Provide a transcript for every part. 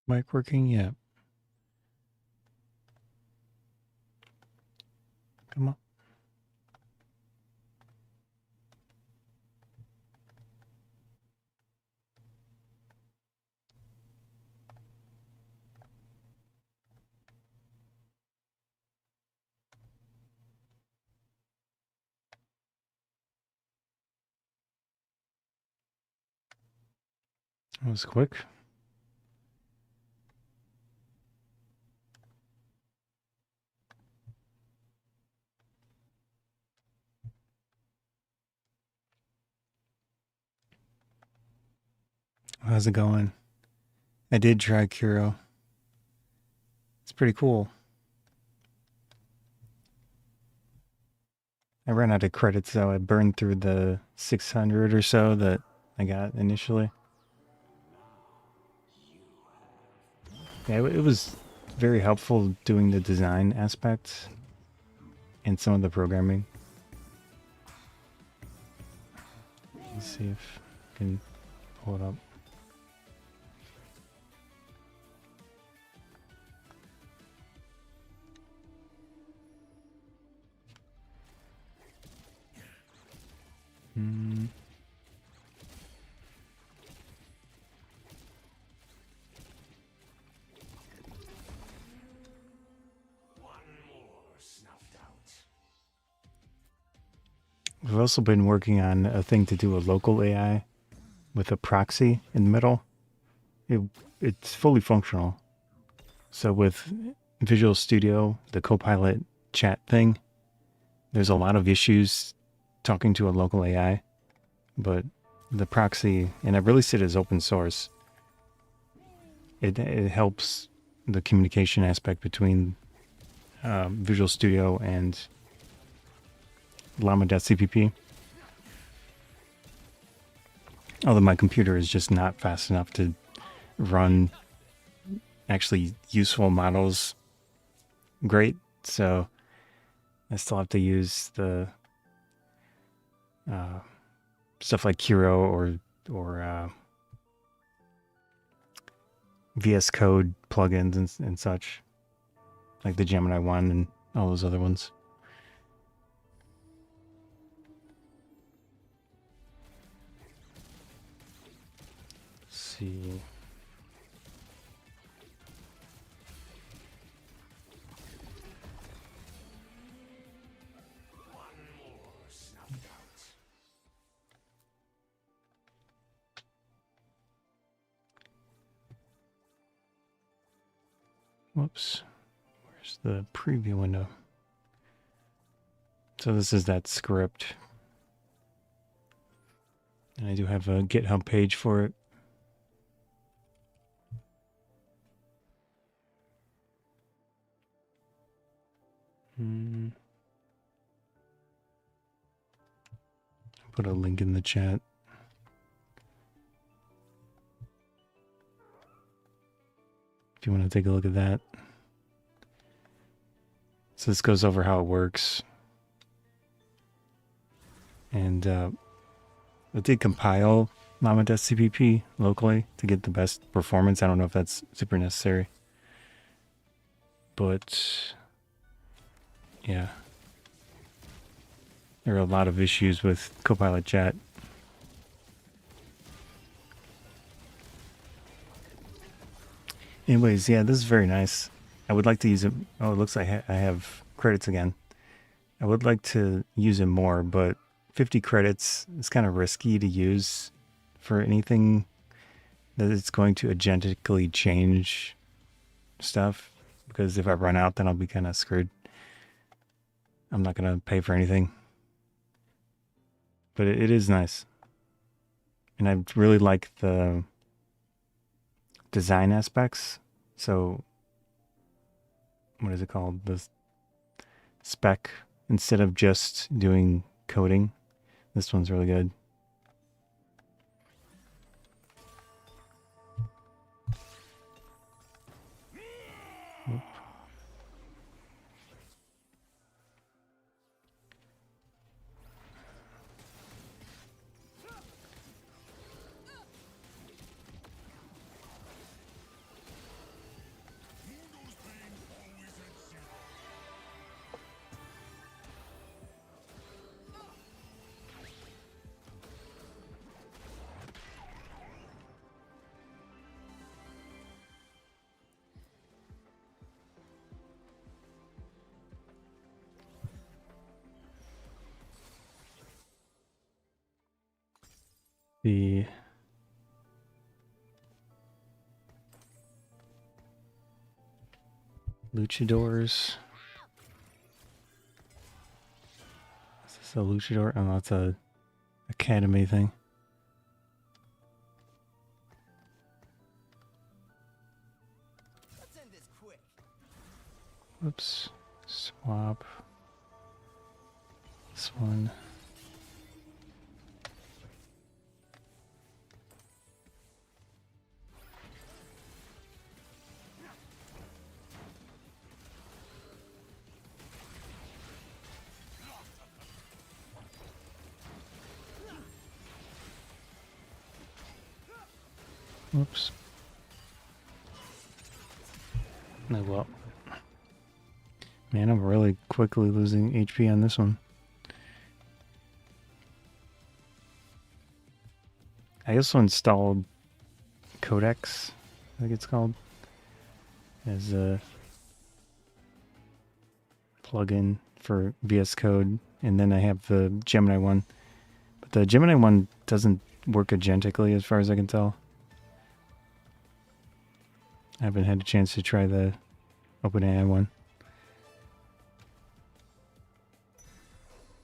Mic working? Yeah. Come on. That was quick. How's it going? I did try Curo. It's pretty cool. I ran out of credits though. I burned through the 600 or so that I got initially. Yeah, it was very helpful doing the design aspects and some of the programming. Let's see if I can pull it up. Mm. We've also been working on a thing to do a local AI with a proxy in the middle. It's fully functional. So with Visual Studio, the Copilot chat thing, there's a lot of issues talking to a local AI, but the proxy, and I've released it as open source, it helps the communication aspect between Visual Studio and llama.cpp. Although my computer is just not fast enough to run actually useful models great, so I still have to use the stuff like Curo or VS Code plugins and such, like the Gemini one and all those other ones. Let's see. Whoops. Where's the preview window? So this is that script. And I do have a GitHub page for it. Put a link in the chat. If you want to take a look at that. So this goes over how it works. And it did compile llama.cpp locally to get the best performance. I don't know if that's super necessary. But yeah. There are a lot of issues with Copilot chat. Anyways, yeah, this is very nice. I would like to use it. Oh, it looks like I have credits again. I would like to use it more, but 50 credits is kind of risky to use for anything that it's going to agentically change stuff. Because if I run out, then I'll be kind of screwed. I'm not going to pay for anything. But it is nice. And I really like the design aspects. So, what is it called? The spec, instead of just doing coding. This one's really good. Oop. the luchadors. Is this a luchador? Oh, that's a academy thing. Let's end this quick. Whoops. Swap. This one. Whoops. Oh well. Man, I'm really quickly losing HP on this one. I also installed Codex, I think it's called, as a plugin for VS Code, and then I have the Gemini one. But the Gemini one doesn't work agentically as far as I can tell. I haven't had a chance to try the OpenAI one.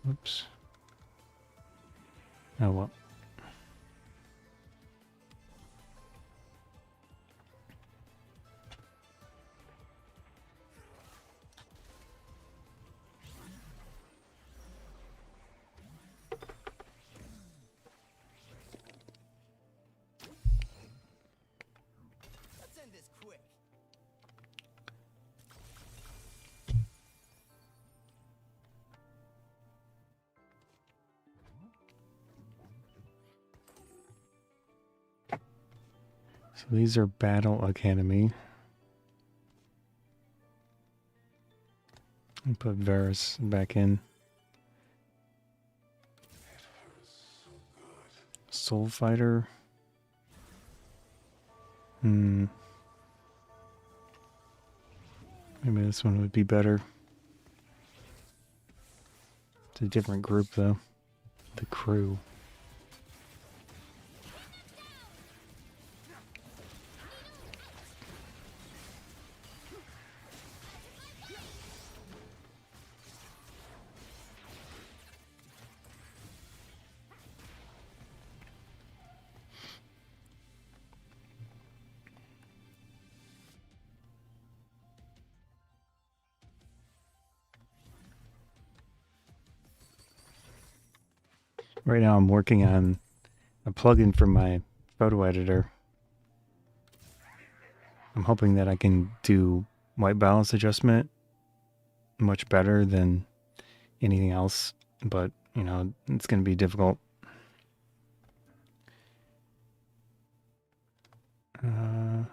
Whoops. Oh well. Let's end this quick. So these are Battle Academy. And put Varus back in. Soul Fighter. Maybe this one would be better. It's a different group though. The crew. Right now I'm working on a plugin for my photo editor. I'm hoping that I can do white balance adjustment much better than anything else, but you know, it's going to be difficult.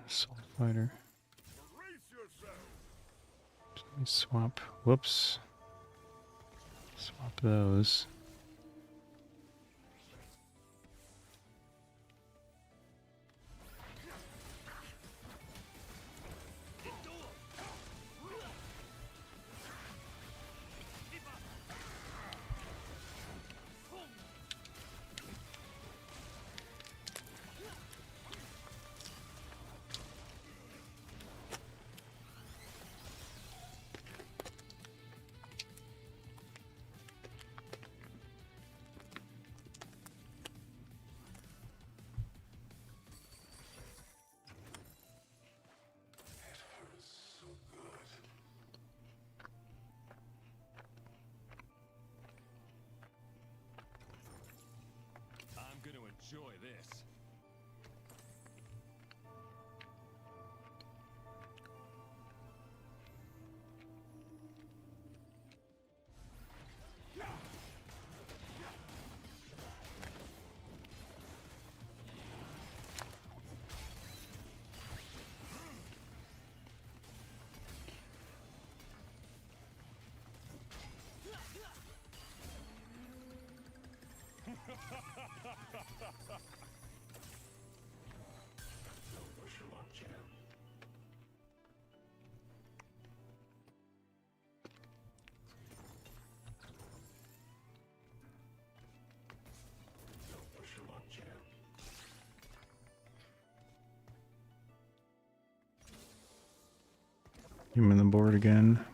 Soul Fighter. Let me swap. Whoops. Swap those. I'm going to enjoy this. Him on the board again.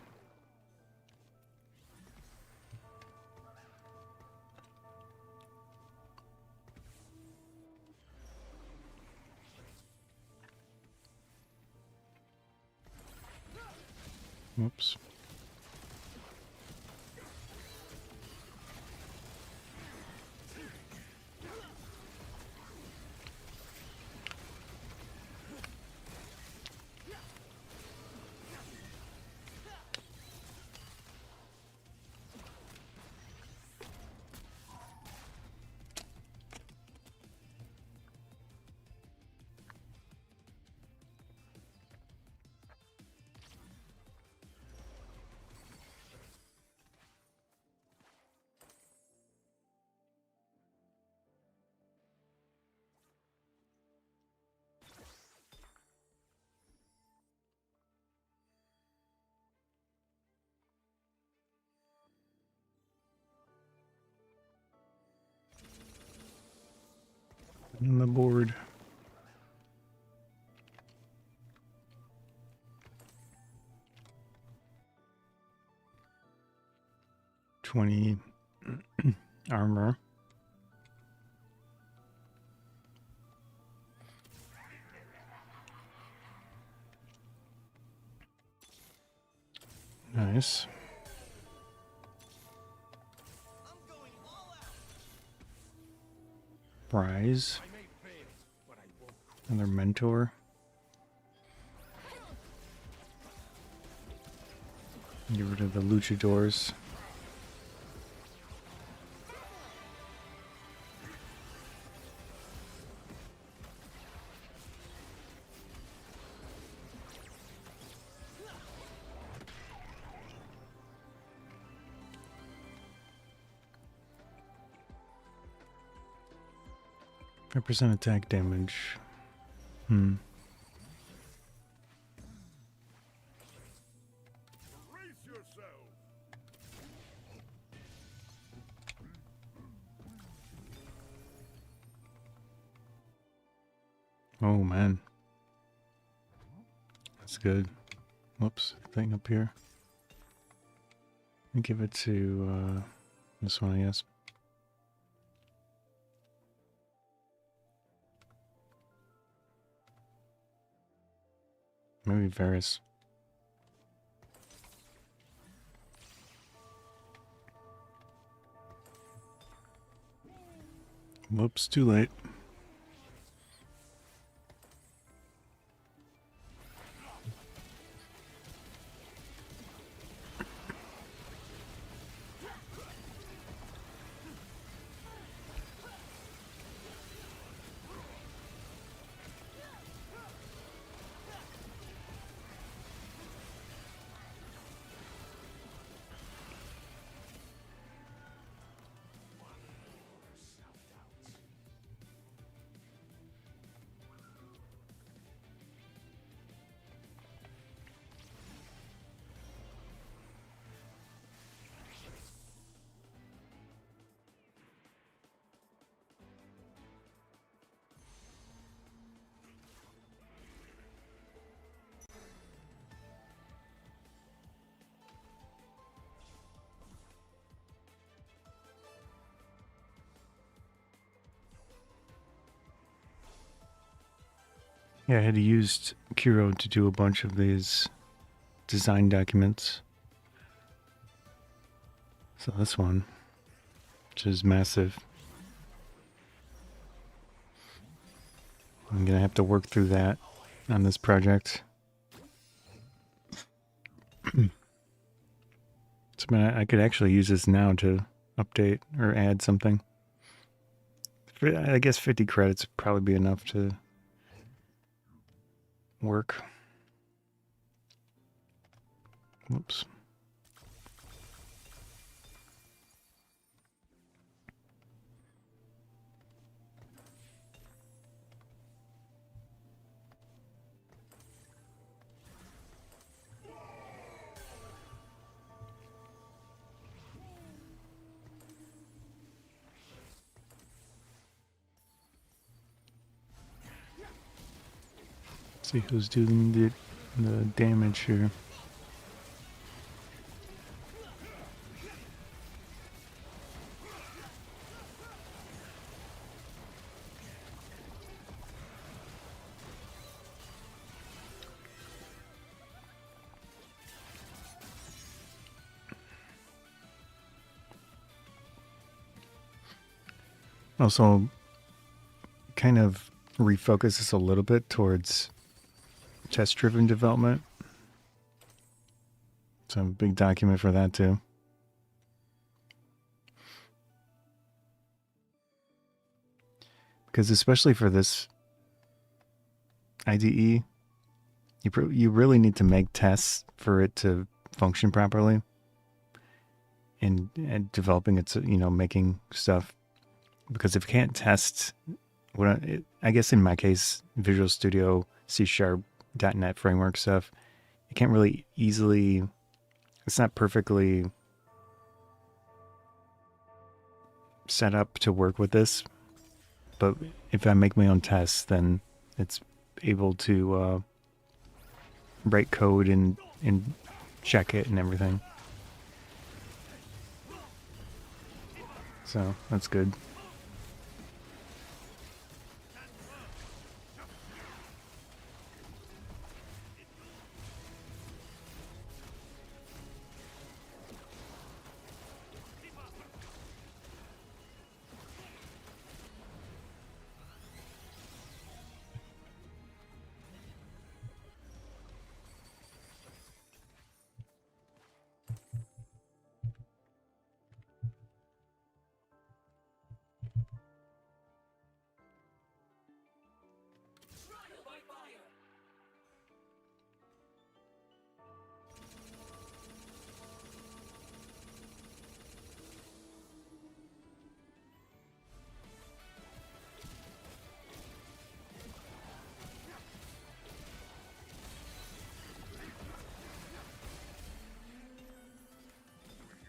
Whoops. On the board. $20 armor. Nice. I'm going all out. Rise. I may fail, but I won't. Another mentor. Get rid of the luchadors. Percent attack damage. Brace yourself. Oh man. That's good. Whoops, thing up here. And give it to this one, I guess. Maybe Varus. Whoops, too late. Yeah, I had used Kiro to do a bunch of these design documents. So this one, which is massive. I'm gonna have to work through that on this project. So I could actually use this now to update or add something. I guess 50 credits would probably be enough to work. Whoops. See who's doing the damage here. Also, kind of refocus this a little bit towards test-driven development. So, big document for that too. Because especially for this IDE, you really need to make tests for it to function properly. And developing its, making stuff. Because if it can't test, I guess in my case, Visual Studio, C#, .NET framework stuff, it can't really easily, it's not perfectly set up to work with this. But if I make my own tests, then it's able to write code and check it and everything. So that's good.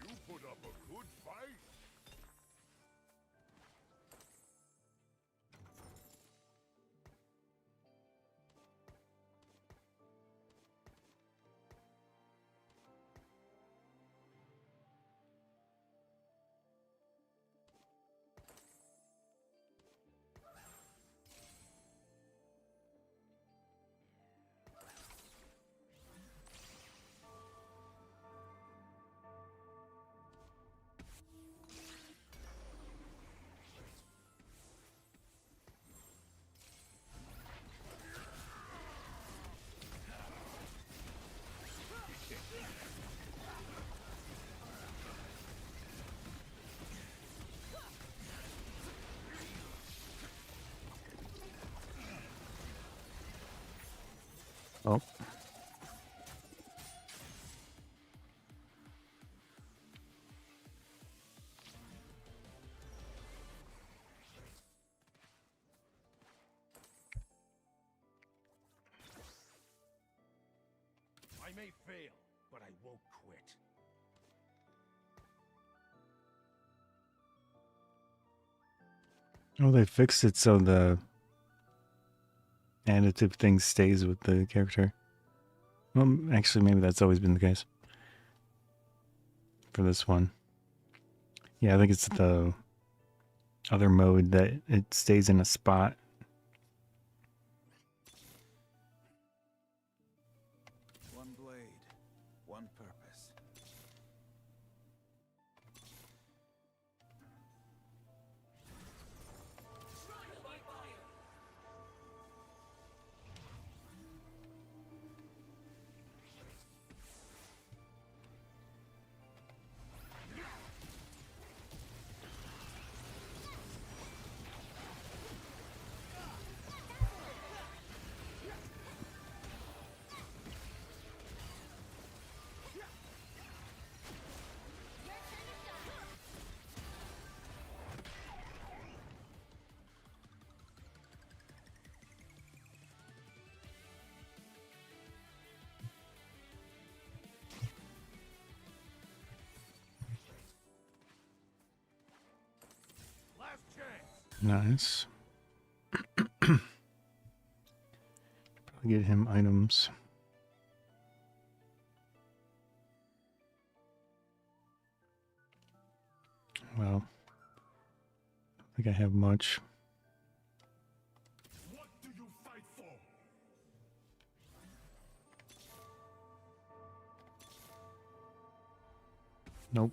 You put up a good fight. Oh. I may fail, but I won't quit. Oh, they fixed it so the additive thing stays with the character. Well, actually, maybe that's always been the case for this one. Yeah, I think it's the other mode that it stays in a spot. One blade, one purpose. Last chance. Nice. Probably get him items. Well, I don't think I have much. What do you fight for? Nope.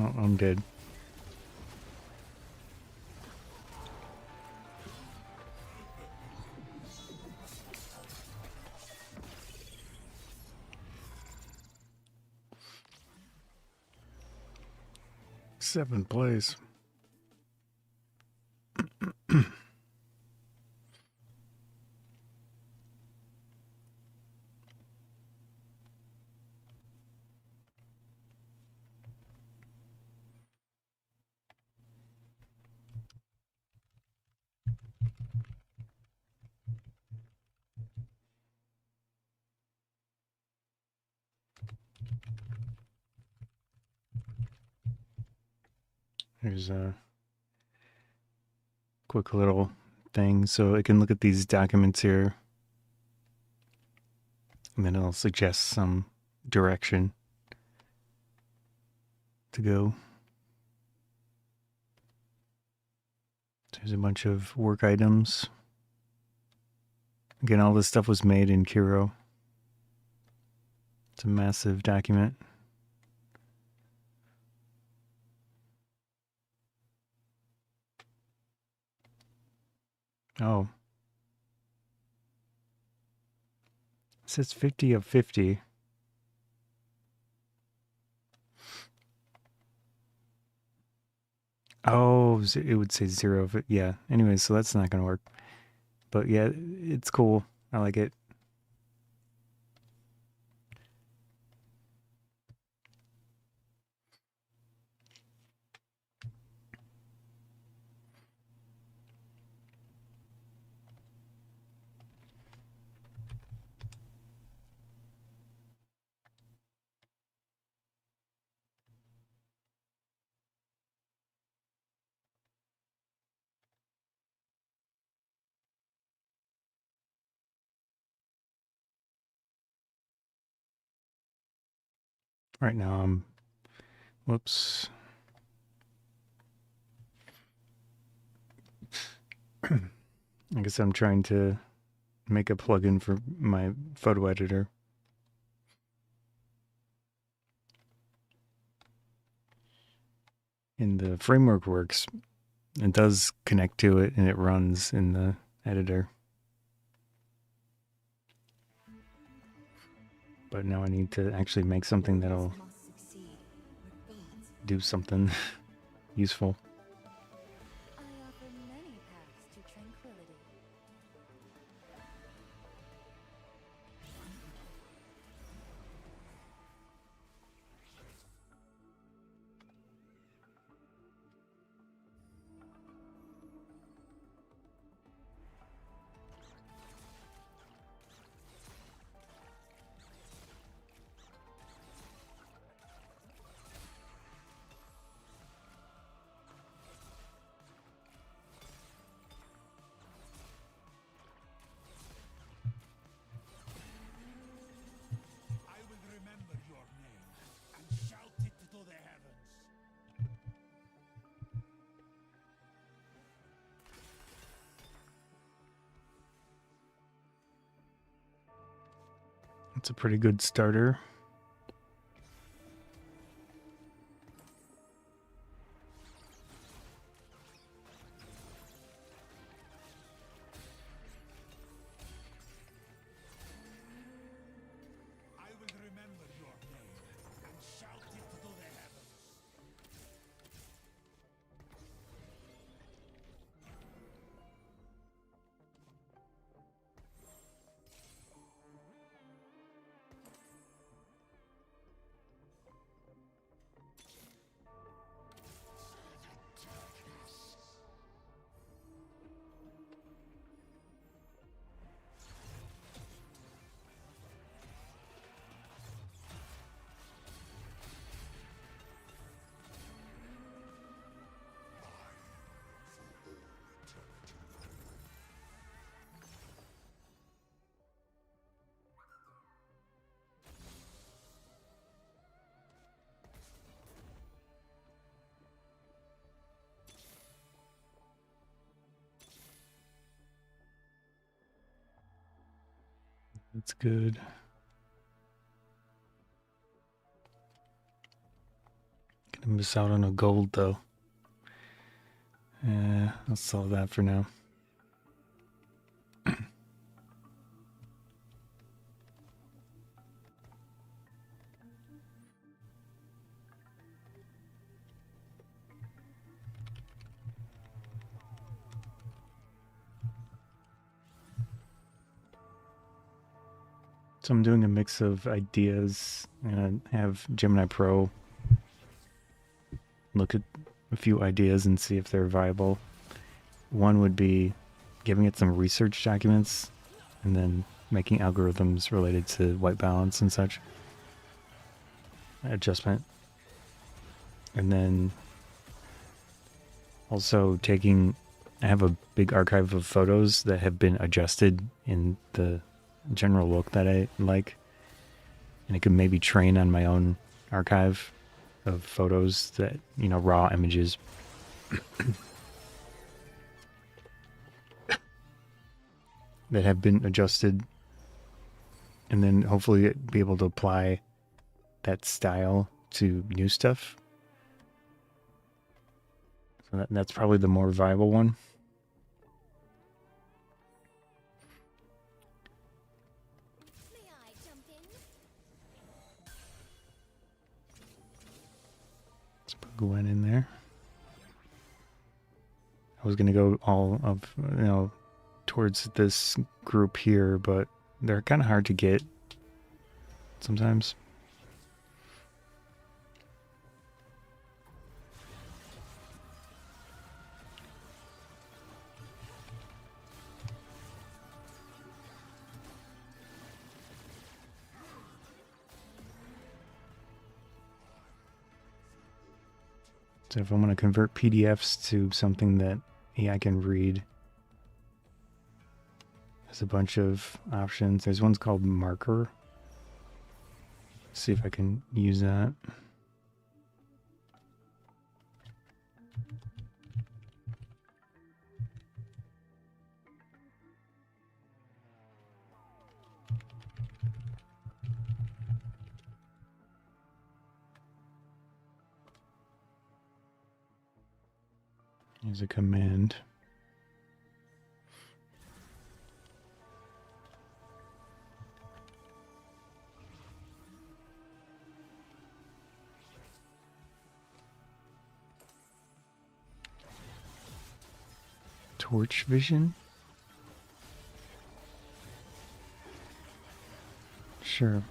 Oh, I'm dead. Seventh place. Here's a quick little thing so I can look at these documents here, and then it'll suggest some direction to go. There's a bunch of work items. Again, all this stuff was made in Kiro. It's a massive document. Oh. It says 50 of 50. Oh, it would say 0 of it. Yeah. Anyway, so that's not going to work. But yeah, it's cool. I like it. Right now I'm, whoops. I guess I'm trying to make a plugin for my photo editor. And the framework works. It does connect to it and it runs in the editor. But now I need to actually make something that'll do something useful. I offer many paths to tranquility. I will remember your name and shout it to the heavens. It's a pretty good starter. I will remember your name and shout it to the heavens. That's good. Gonna Miss out on a gold though. I'll solve that for now. So I'm doing a mix of ideas, and I have Gemini Pro look at a few ideas and see if they're viable. One would be giving it some research documents and then making algorithms related to white balance and such. Adjustment. And then also I have a big archive of photos that have been adjusted in the general look that I like. And it could maybe train on my own archive of photos that, raw images. that have been adjusted, and then hopefully be able to apply that style to new stuff. So that's probably the more viable one. May I jump in? Let's put Gwen in there. I was gonna go all of, towards this group here, but they're kind of hard to get sometimes. So if I want to convert PDFs to something that AI can read, there's a bunch of options. There's one's called Marker. Let's see if I can use that. Here's a command. Torch vision? Sure.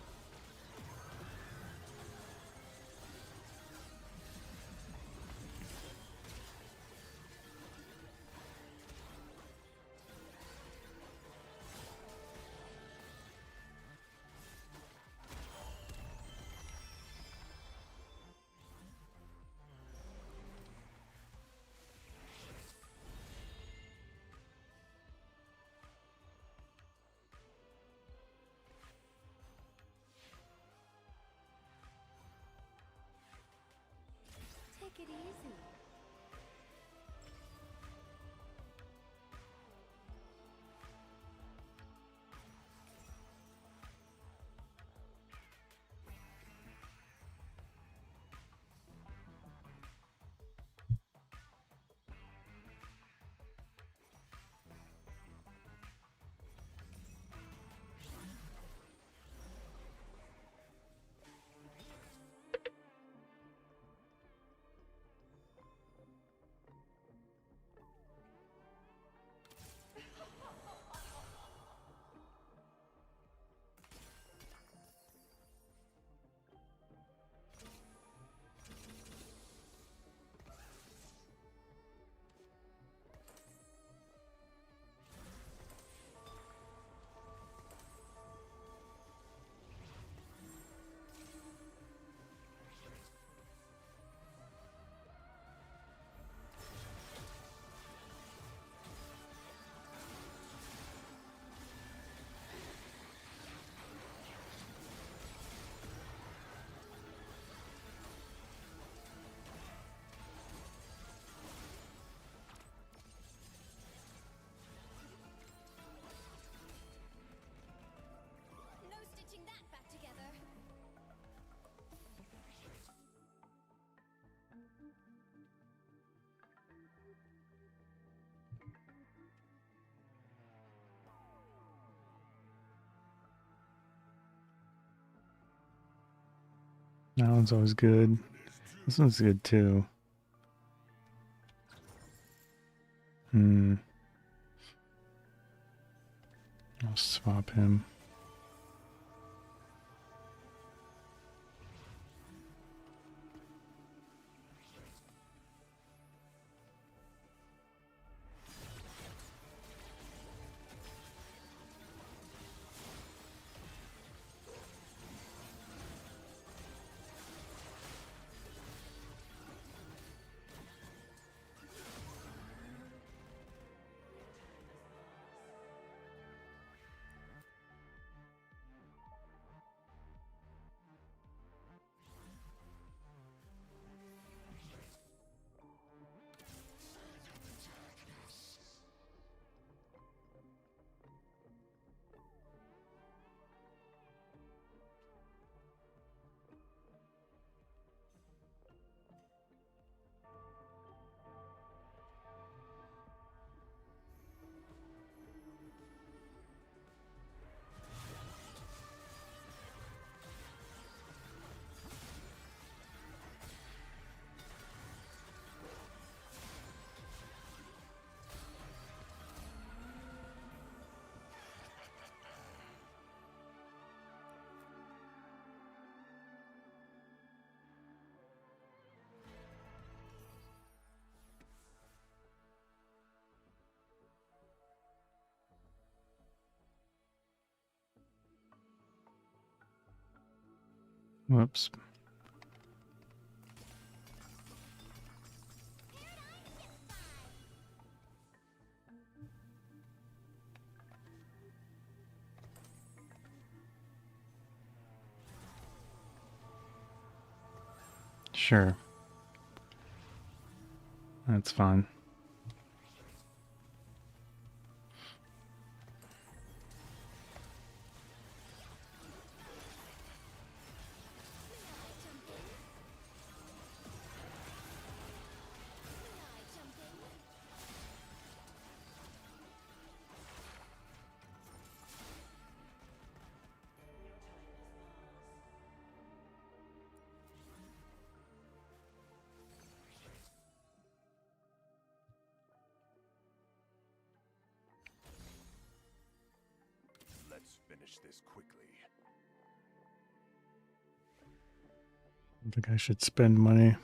That one's always good. This one's good too. I'll swap him. Whoops. Sure. That's fine. Let's finish this quickly. I think I should spend money.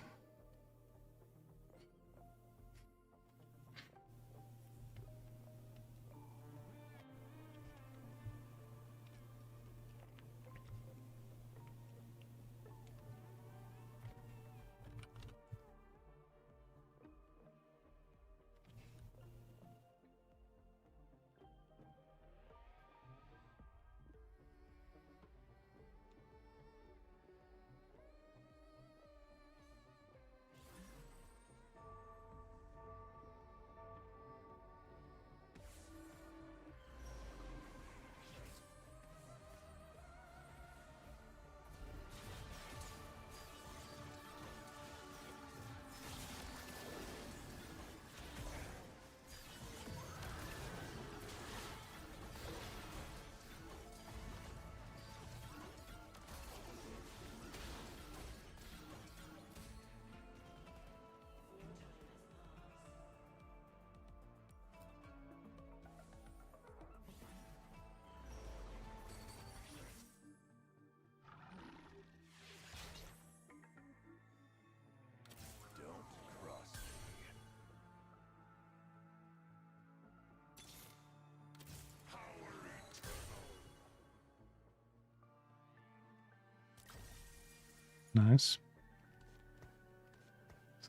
Don't cross me. Nice.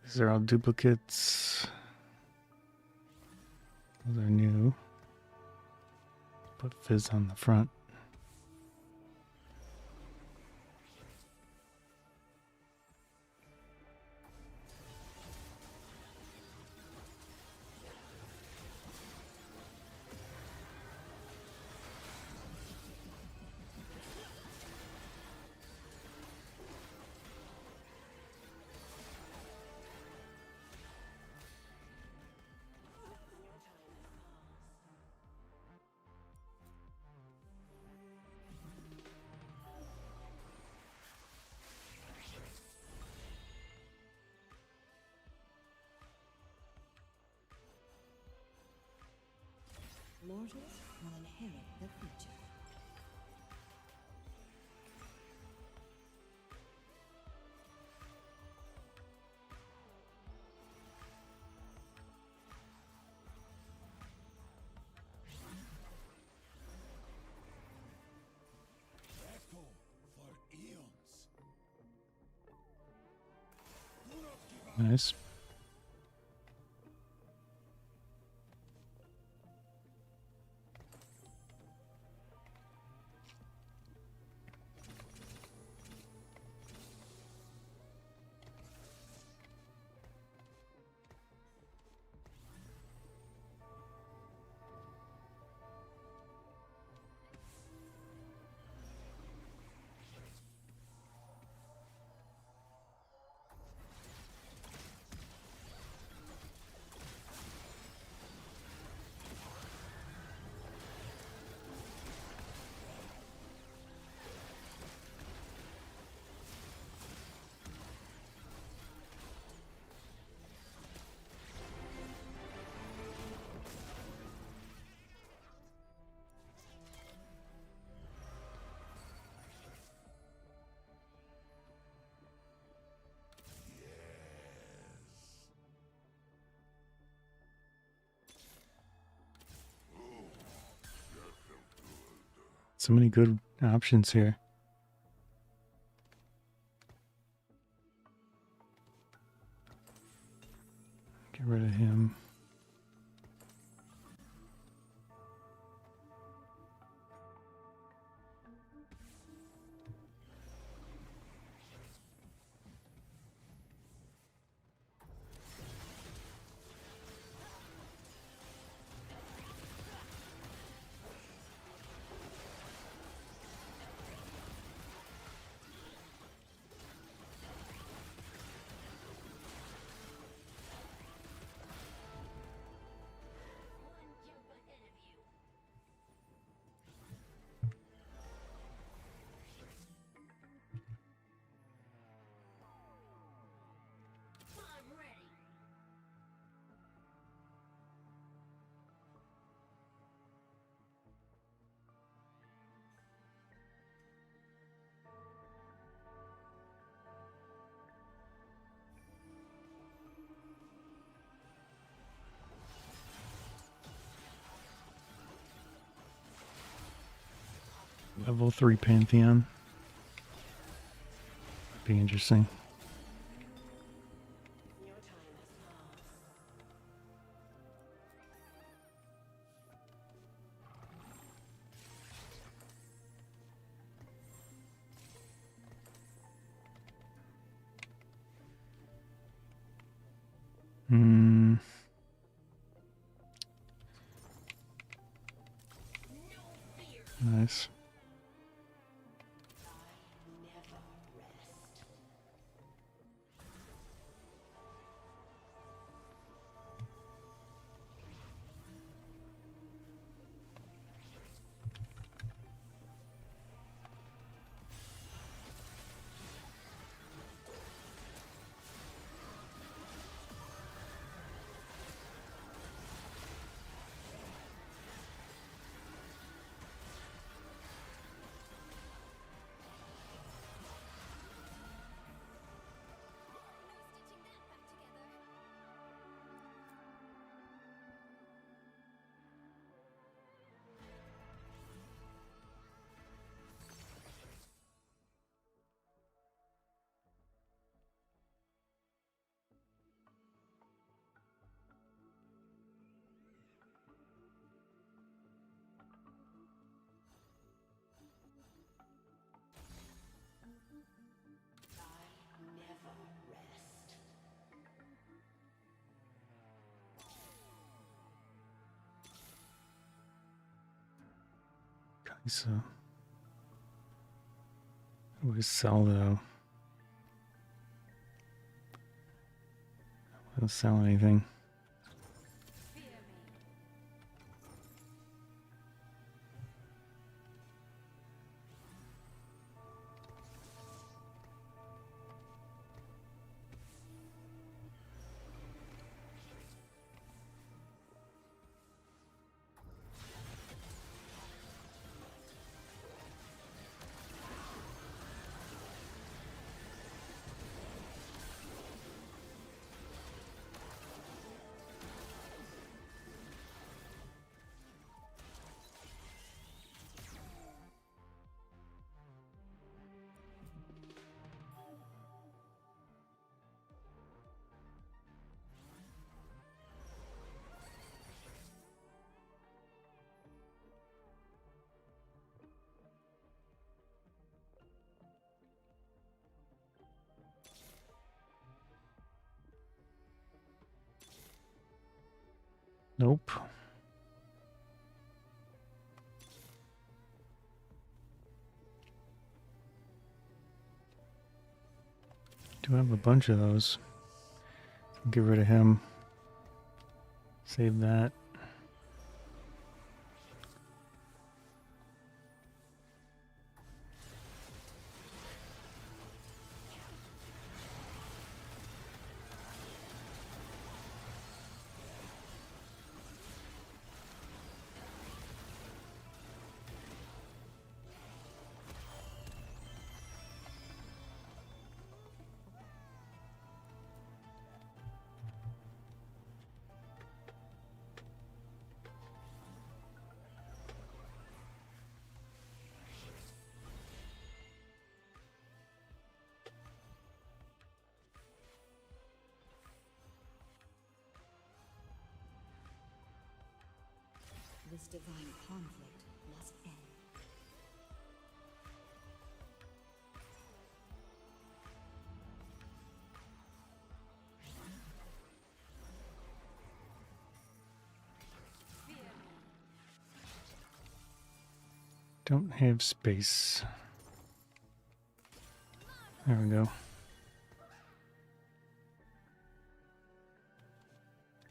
These are all duplicates. Those are new. Put Fizz on the front. Mortals will inherit the future. Echo for eons. Do not give up. Nice. So many good options here. Get rid of him. Level 3 Pantheon. Be interesting. Your time has passed. Hmm. Nice. Never rest. Never rest. Kaisa. Always sell though. Don't sell anything. Fear me. Nope. Do have a bunch of those. Get rid of him. Save that. This divine conflict must end. Don't have space. There we go.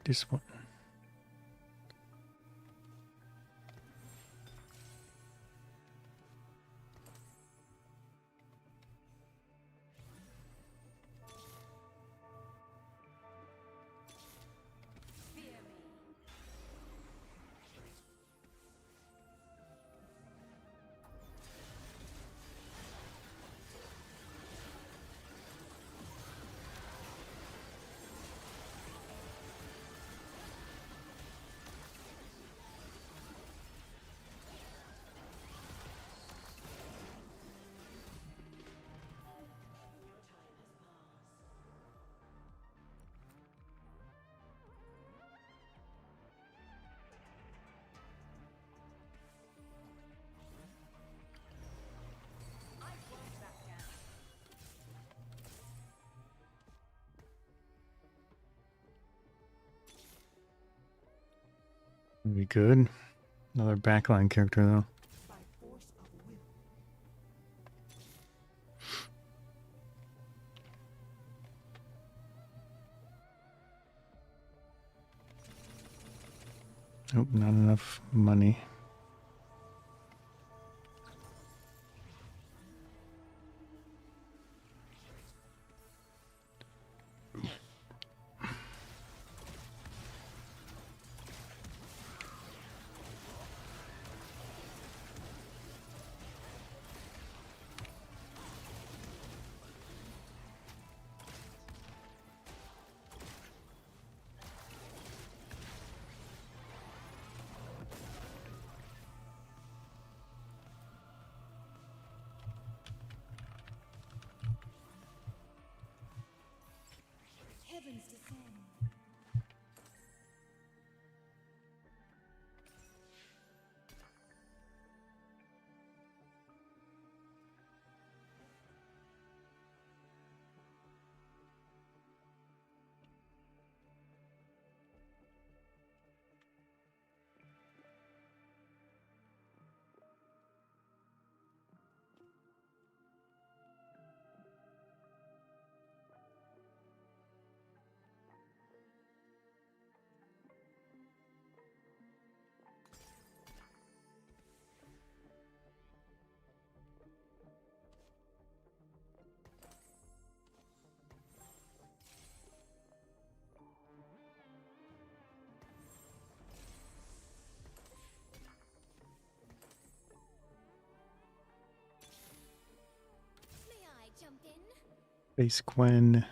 This one. Be good. Another backline character though. By force of will. Nope, not enough money. Heavens descend. May I jump in? Base Gwen.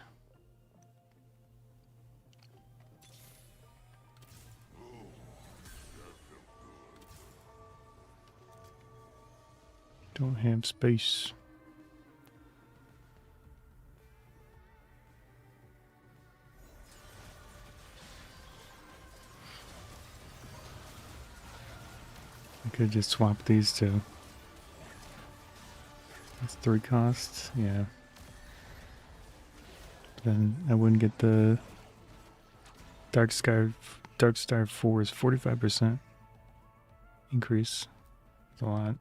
Don't have space. I could just swap these two. That's 3 costs, yeah. Then I wouldn't get the Dark Dark Star 4 is 45% increase. That's a lot.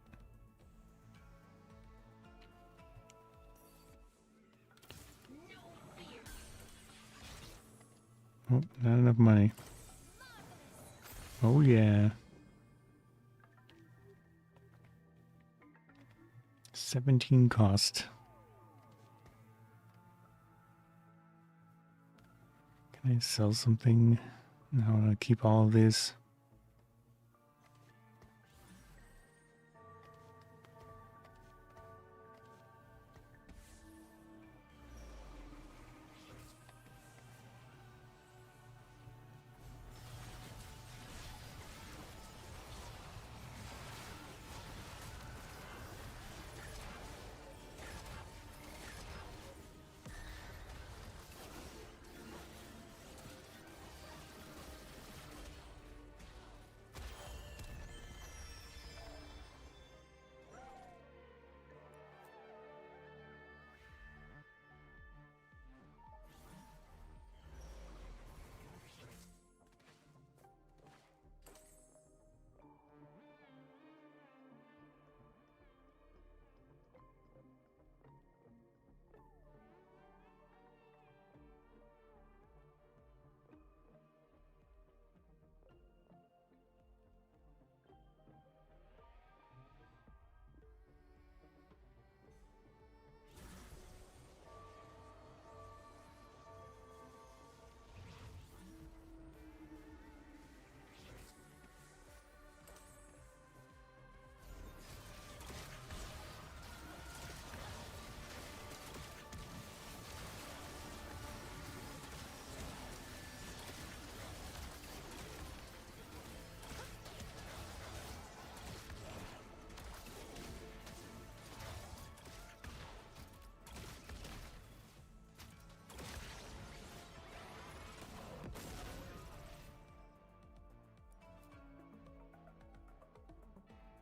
Oh, not enough money. Oh yeah. 17 cost. Can I sell something? No, I want to keep all of these.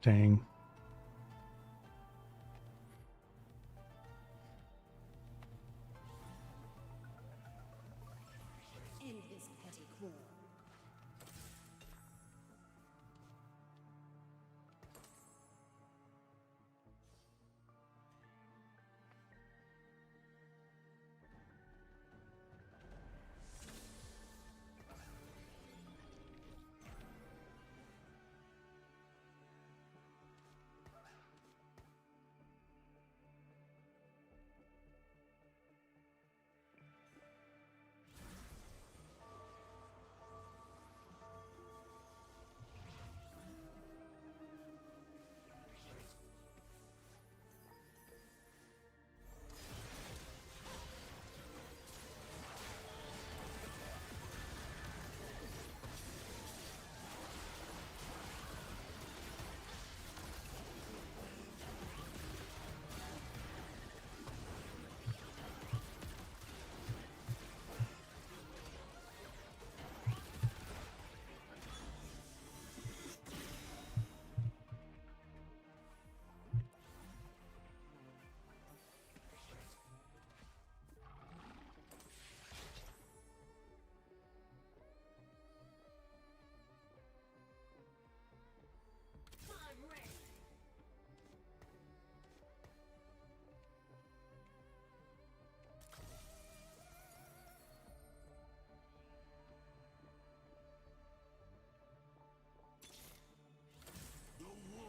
Dang. End this petty quarrel.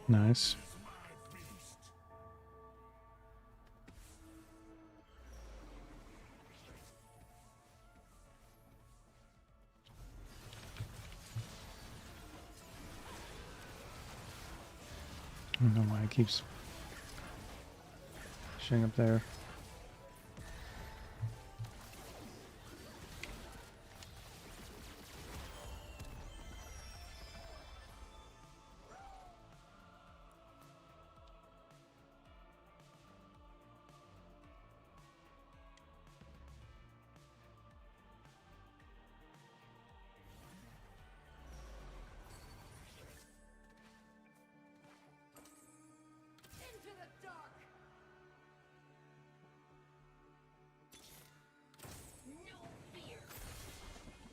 Nice. I don't know why it keeps showing up there.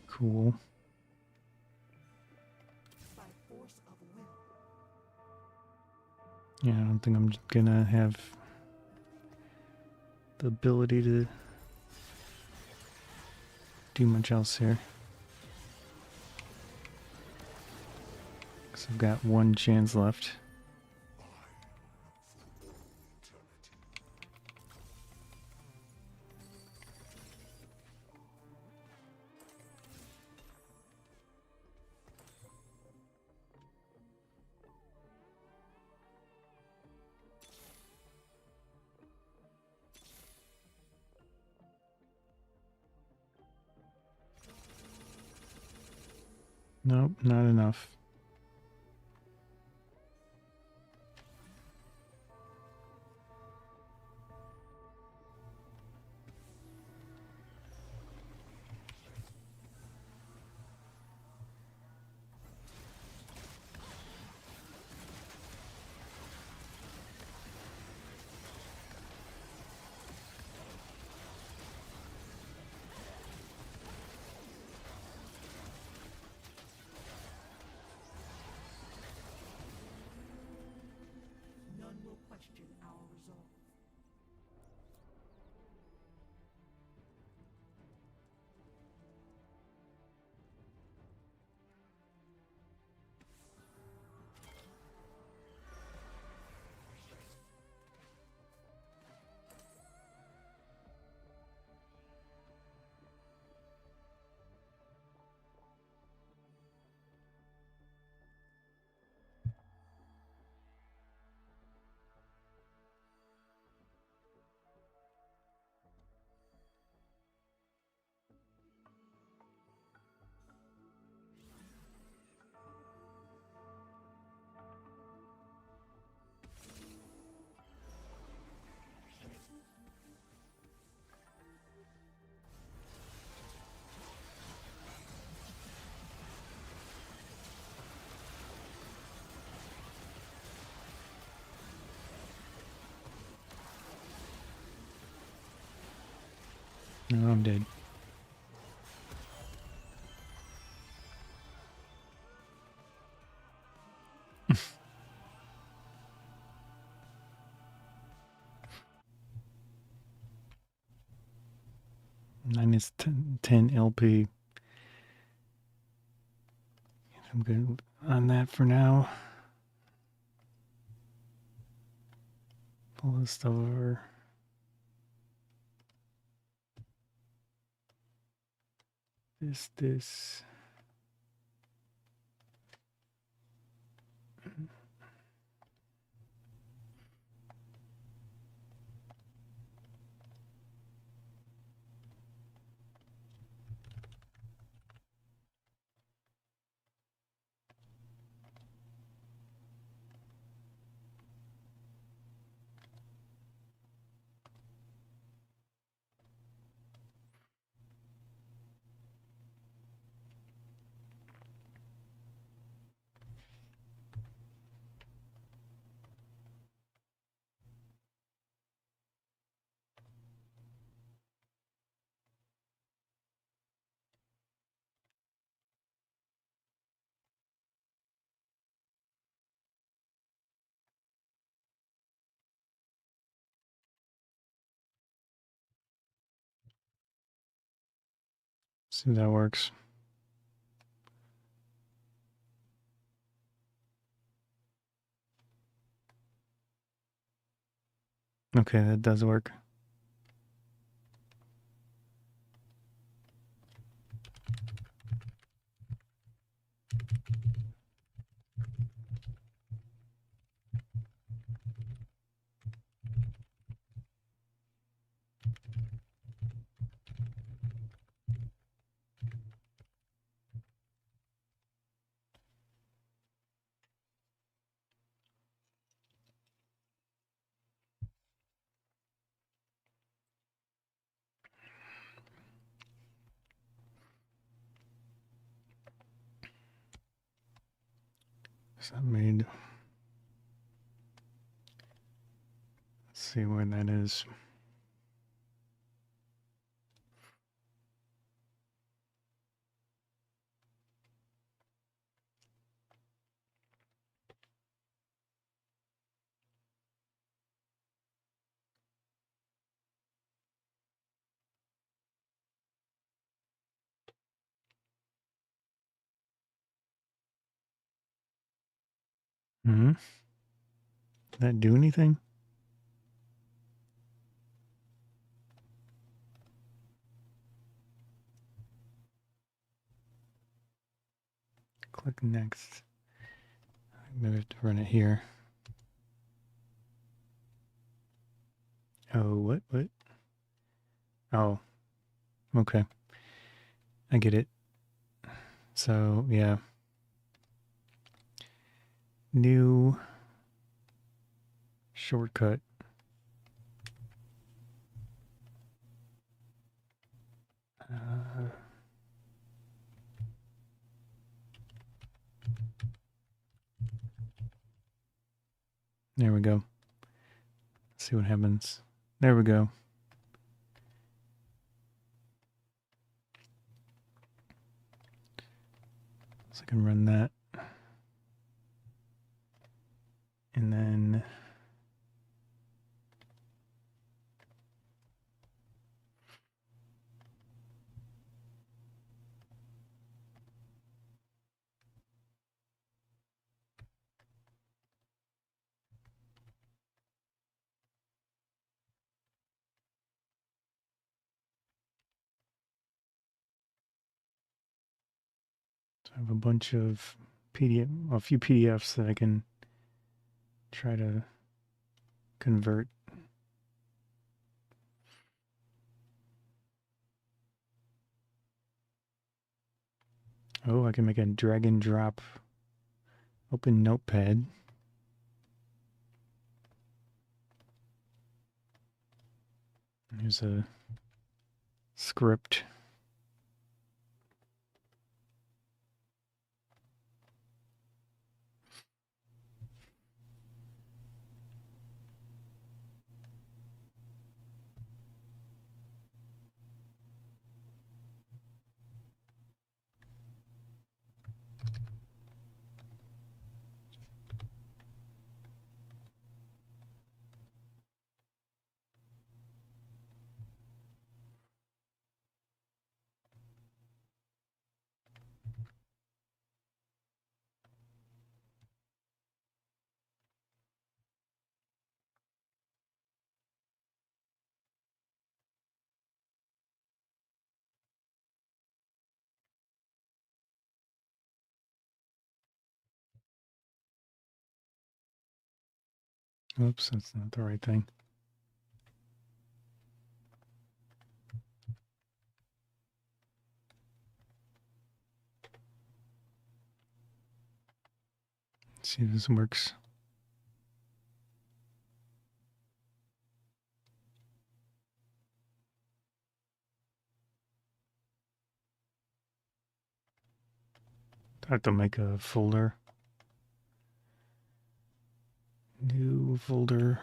Cool. Yeah, I don't think I'm gonna have the ability to do much else here. Because I've got one chance left. Nope, not enough. None will question our resolve. No, I'm dead. Minus 10 LP. I'm good on that for now. Pull this stuff over. This. See if that works. Okay, that does work. So that made. Let's see where that is. Hmm. Did that do anything? Click next. Maybe I have to run it here. Oh, what? What? Oh, okay. I get it. So, yeah. New shortcut. There we go. Let's see what happens. There we go. So I can run that. And then so I have a bunch of a few PDFs that I can try to convert. Oh, I can make a drag and drop open notepad. Here's a script. Oops, that's not the right thing. Let's see if this works. I have to make a folder. New folder.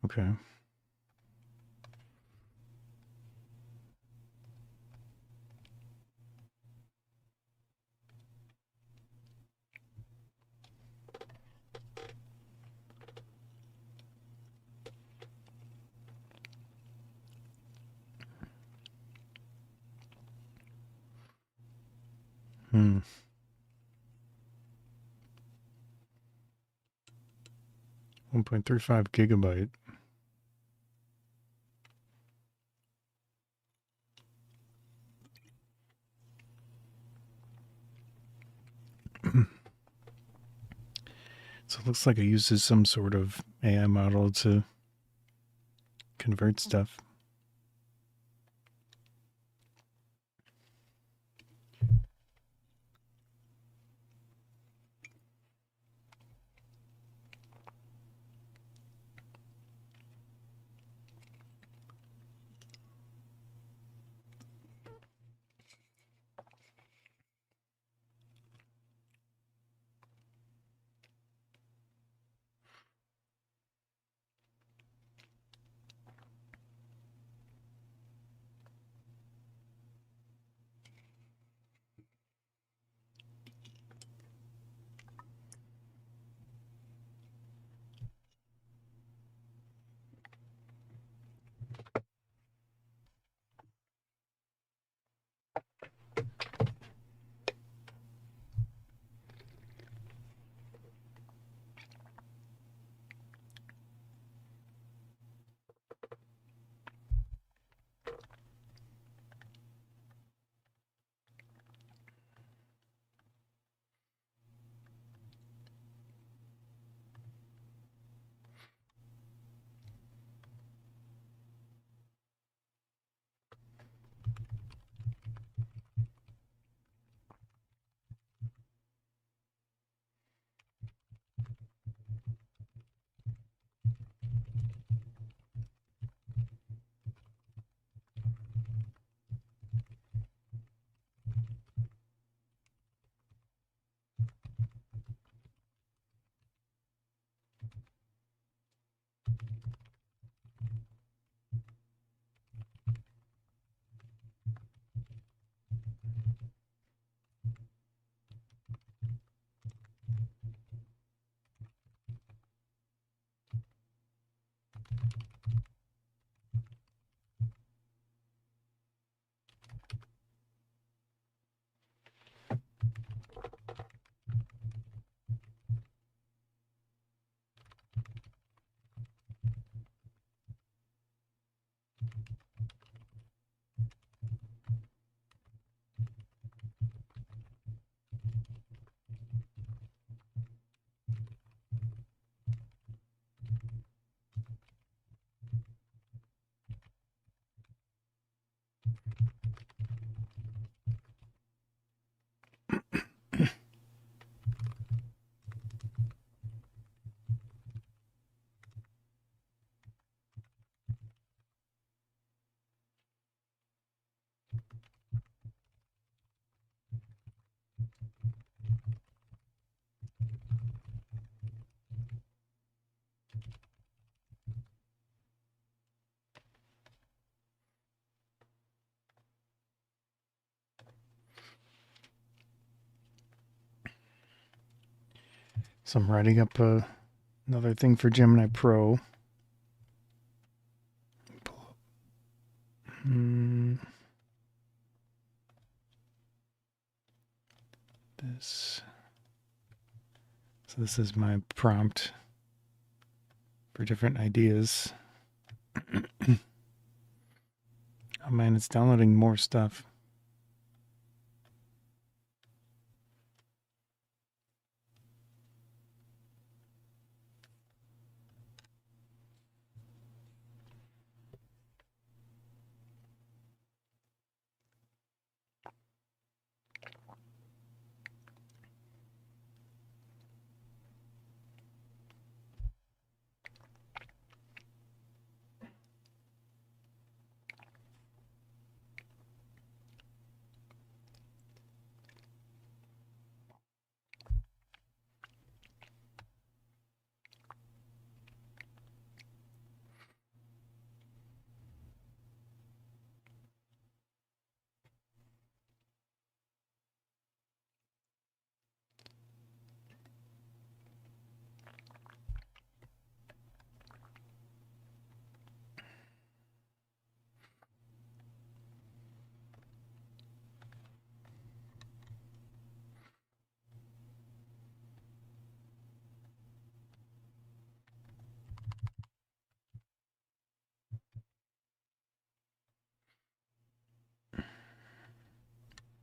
Okay. Hmm. 1.35 gigabyte. So it looks like it uses some sort of AI model to convert stuff. So I'm writing up another thing for Gemini Pro. This. So this is my prompt for different ideas. Oh man, it's downloading more stuff.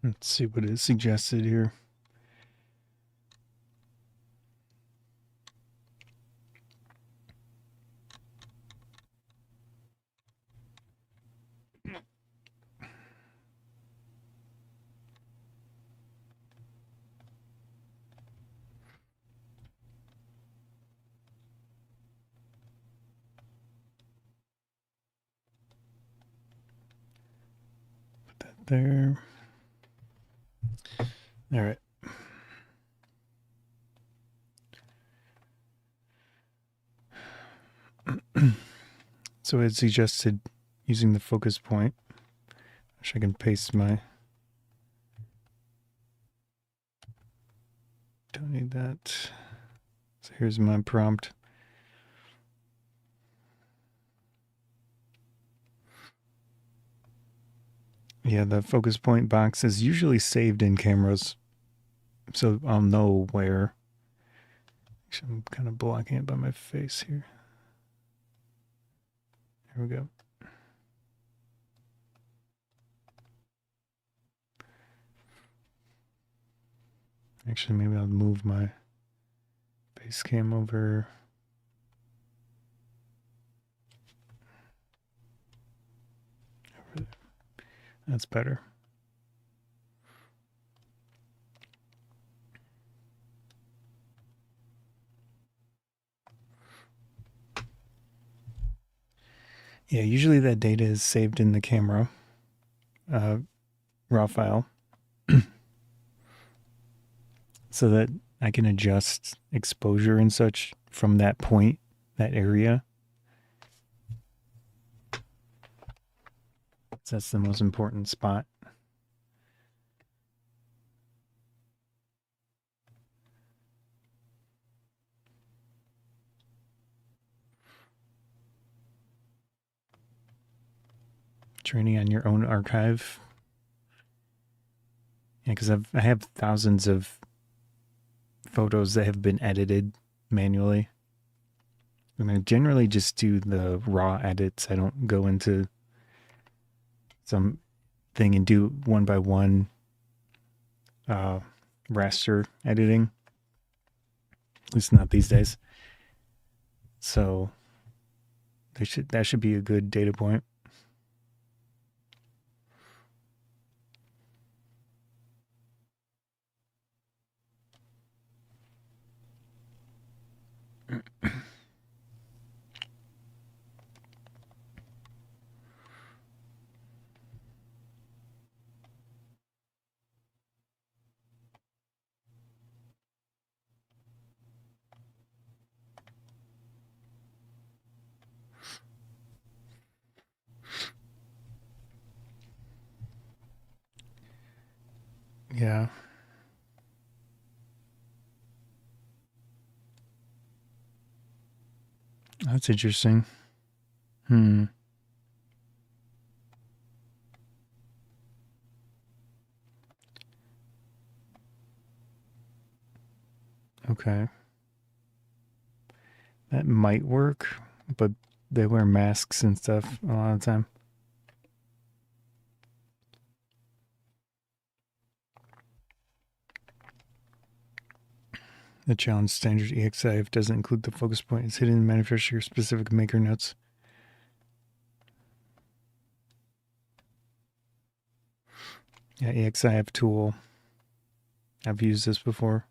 Let's see what is suggested here. Put that there. All right. So it suggested using the focus point. Wish I can paste my. Don't need that. So here's my prompt. Yeah, the focus point box is usually saved in cameras, so I'll know where. Actually, I'm kind of blocking it by my face here. Here we go. Actually, maybe I'll move my base cam over. Over there. That's better. Yeah, usually that data is saved in the camera raw file so that I can adjust exposure and such from that point, that area. that's the most important spot. Training on your own archive. Yeah, because I have thousands of photos that have been edited manually. And I generally just do the raw edits. I don't go into some thing and do one by one raster editing. At least not these days. So that should be a good data point. Yeah. That's interesting. Okay. That might work, but they wear masks and stuff a lot of the time. The challenge standard EXIF doesn't include the focus point. It's hidden in manufacturer specific maker notes. Yeah, EXIF tool. I've used this before.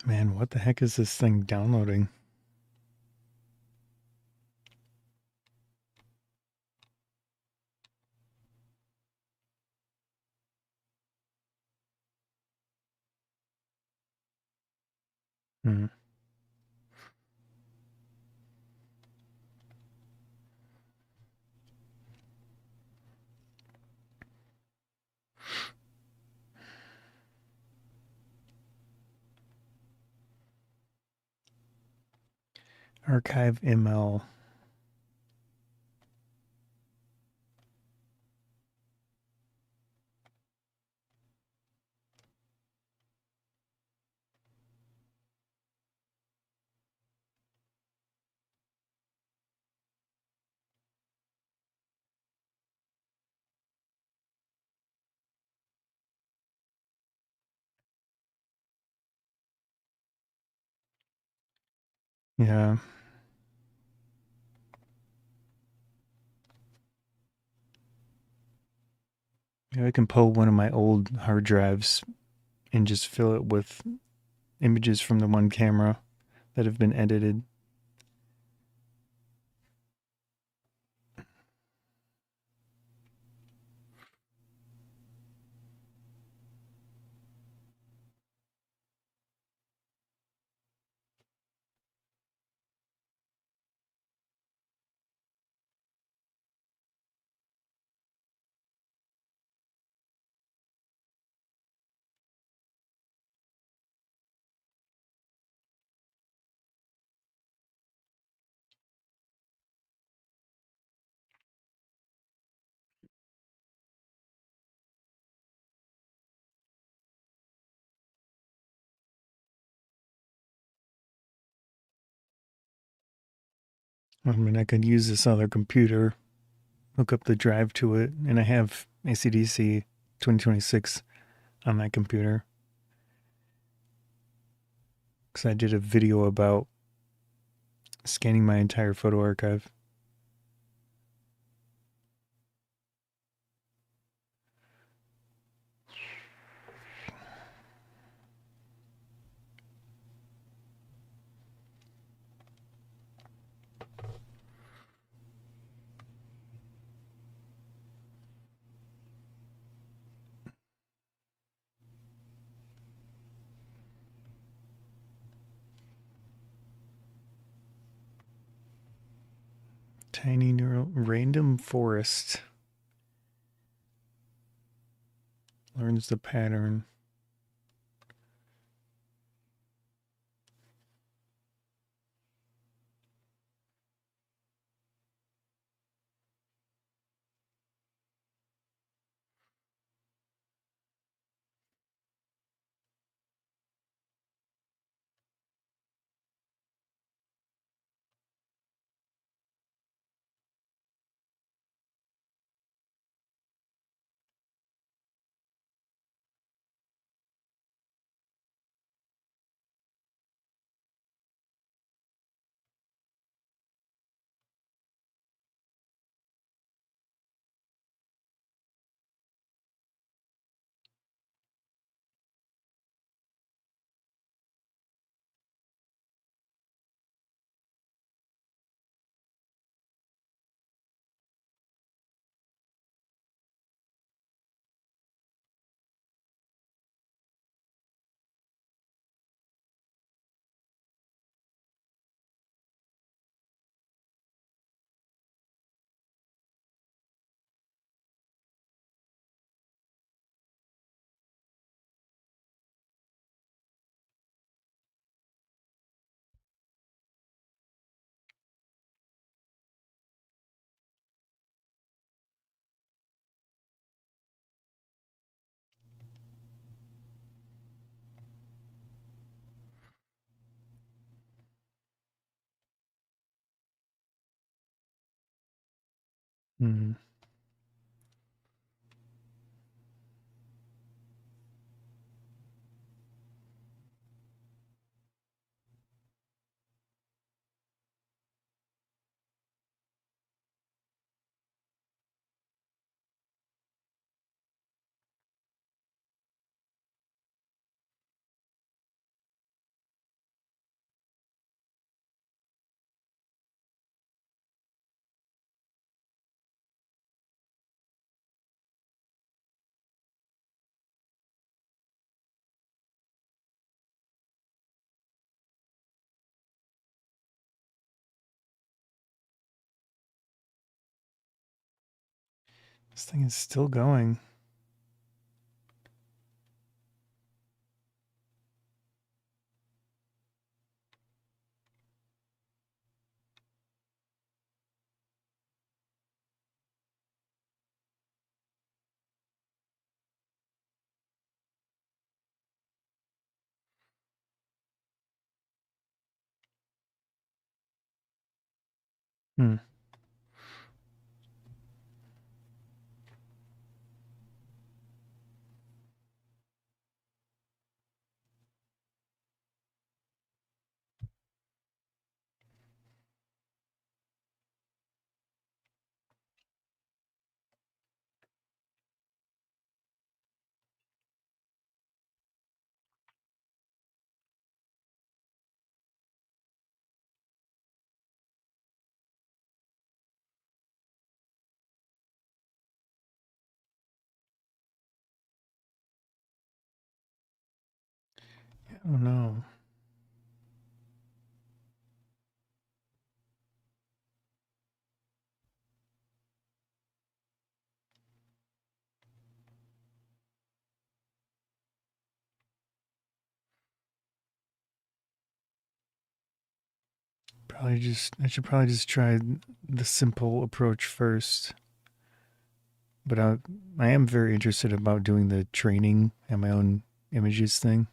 Man, what the heck is this thing downloading? Hmm. Archive ML. Yeah. I can pull one of my old hard drives and just fill it with images from the one camera that have been edited. I mean, I could use this other computer, hook up the drive to it, and I have ACDC 2026 on that computer. Because I did a video about scanning my entire photo archive. Tiny neural random forest. Learns the pattern. Hmm. This thing is still going. Hmm. I don't know. I should probably just try the simple approach first. But I am very interested about doing the training and my own images thing.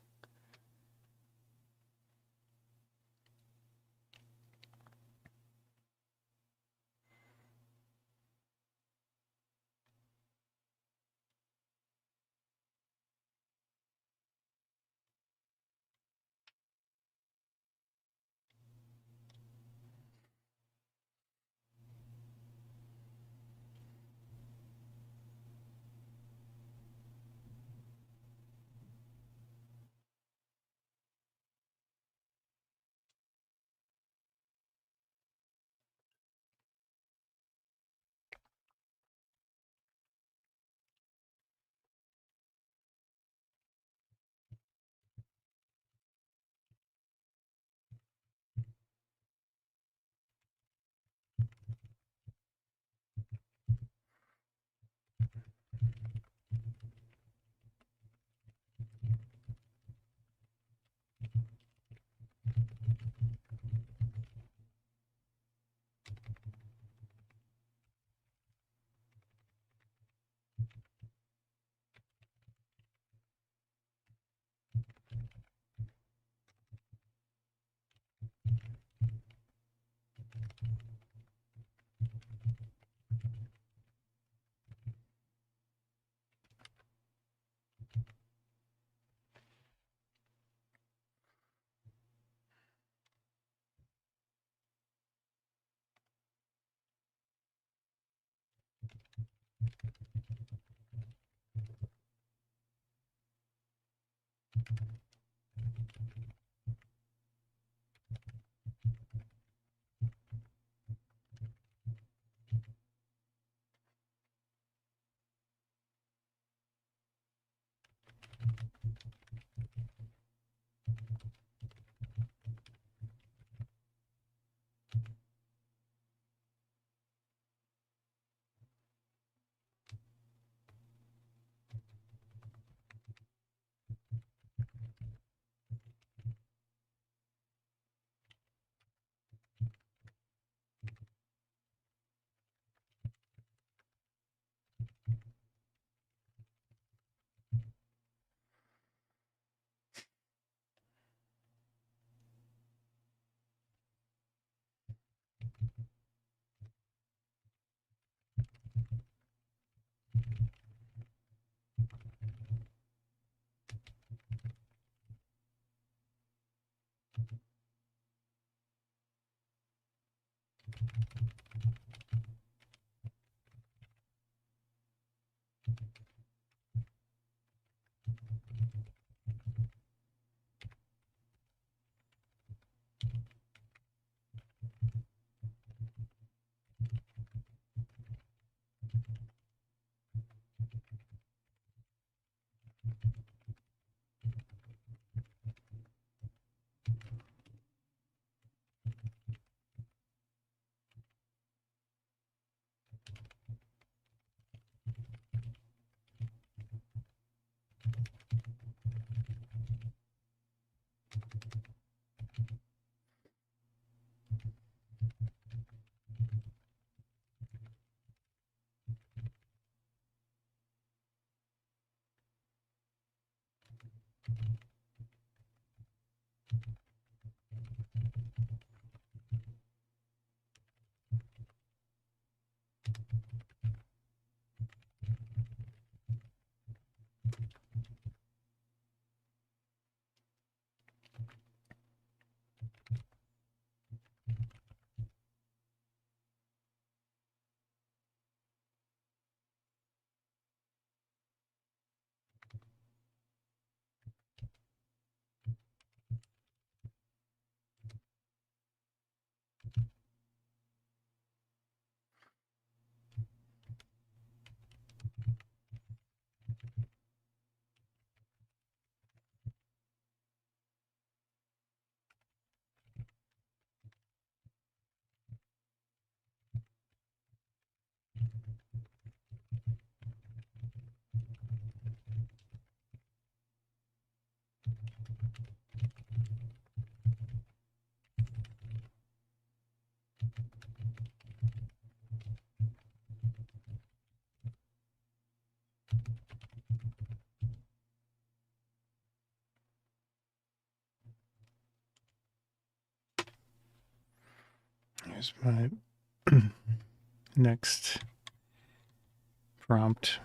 Here's my next prompt.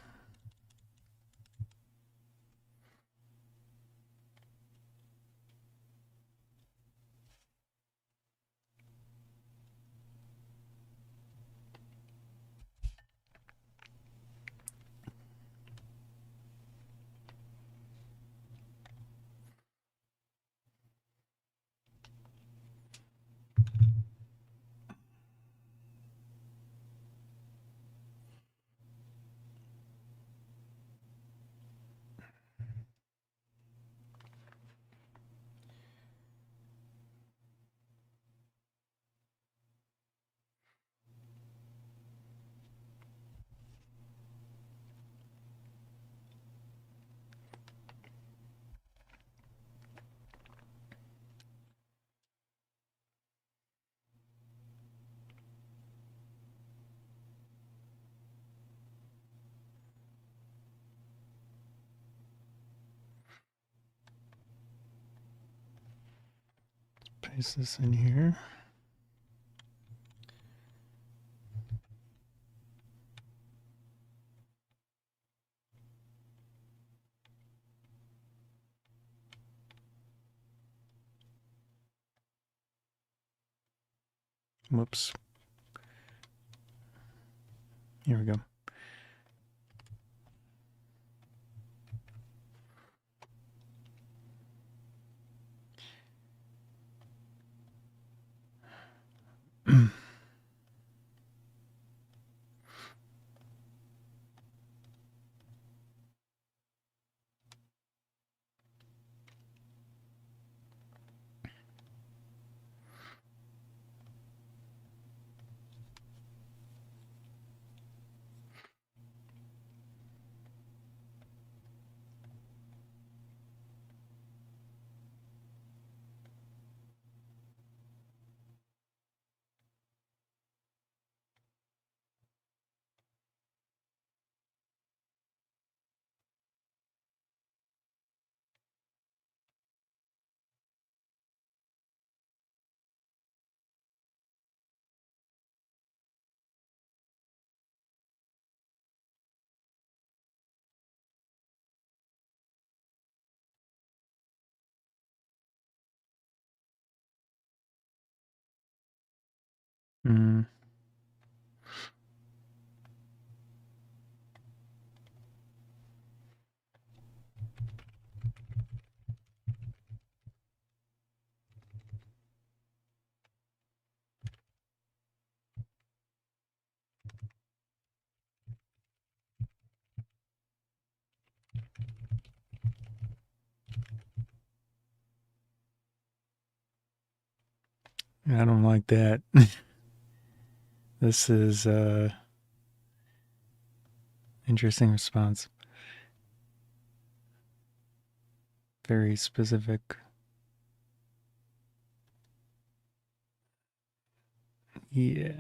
Paste this in here. Whoops. Here we go. Mm. I don't like that. This is interesting response. Very specific. Yeah.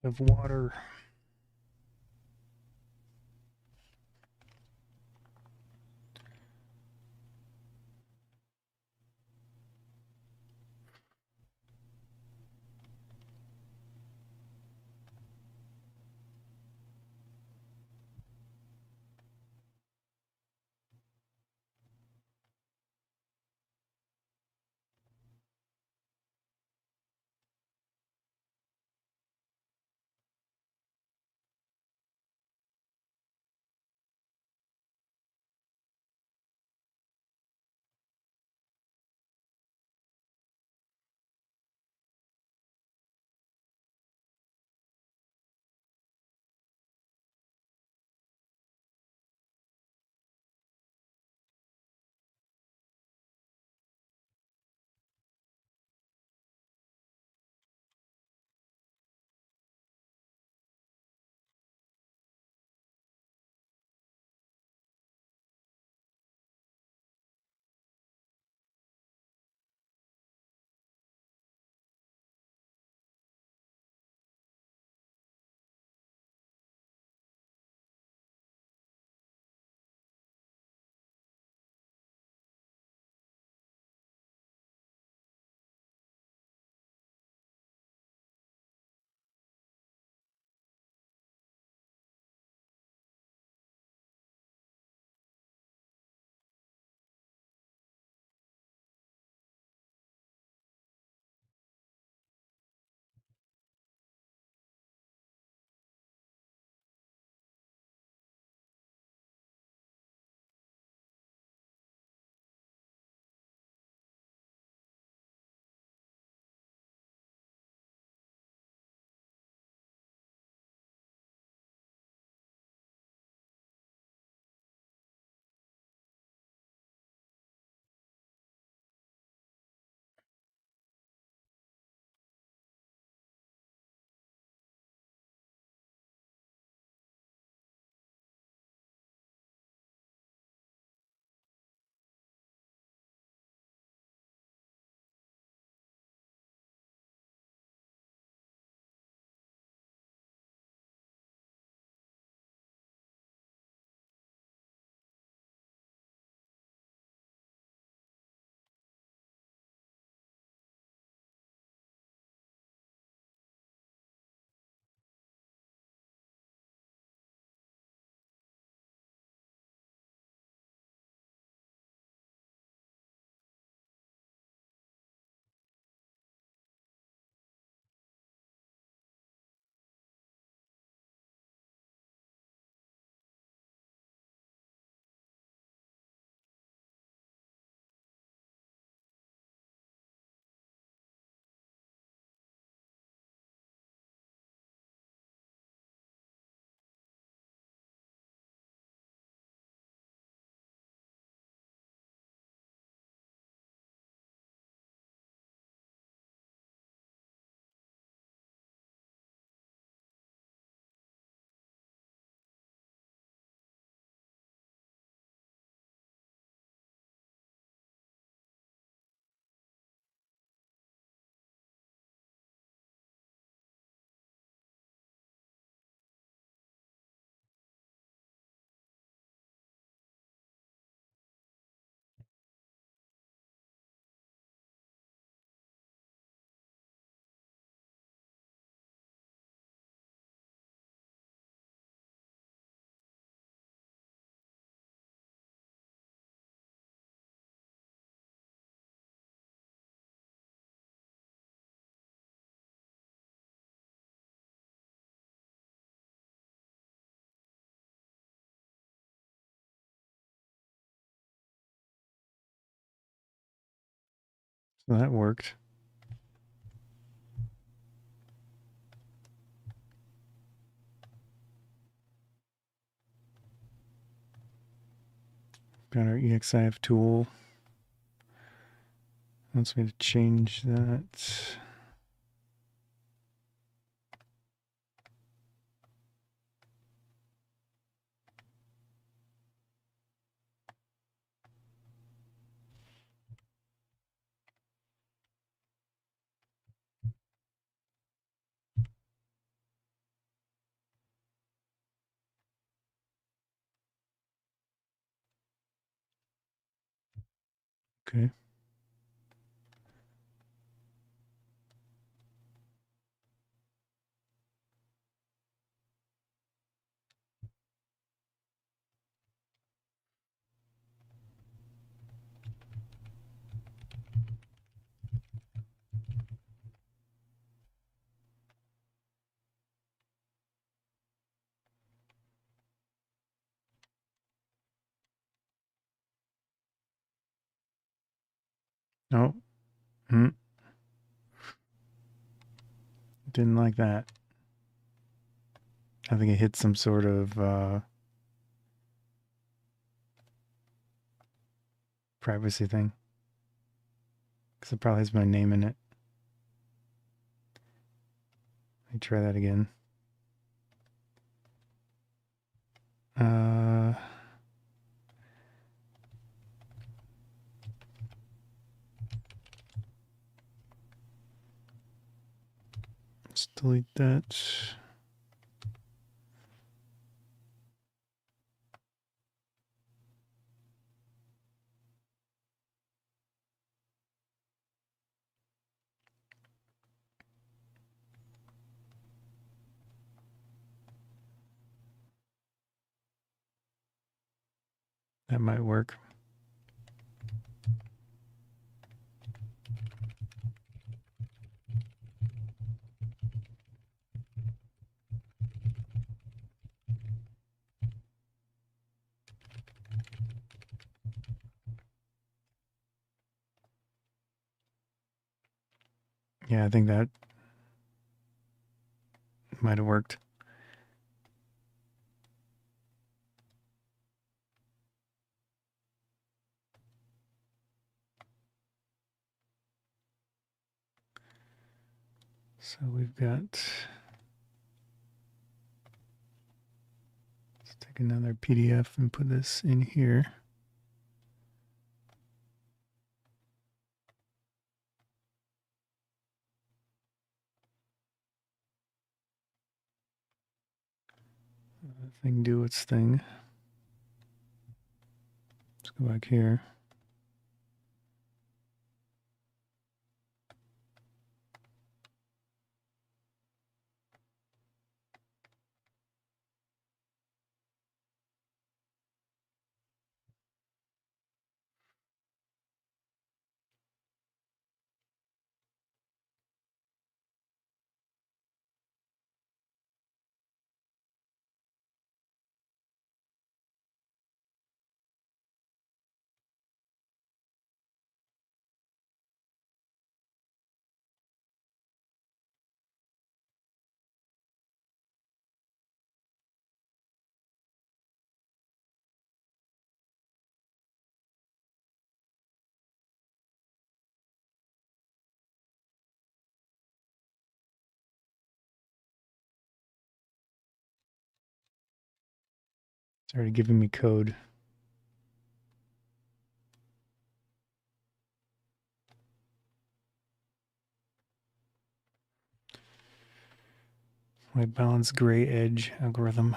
Of water. So that worked. Got our EXIF tool. Wants me to change that. Okay. Oh, didn't like that. I think it hit some sort of privacy thing. Because it probably has my name in it. Let me try that again. Let's delete that. That might work. Yeah, I think that might have worked. So we've got, let's take another PDF and put this in here. Thing do its thing. Let's go back here. It's already giving me code. White balance gray edge algorithm.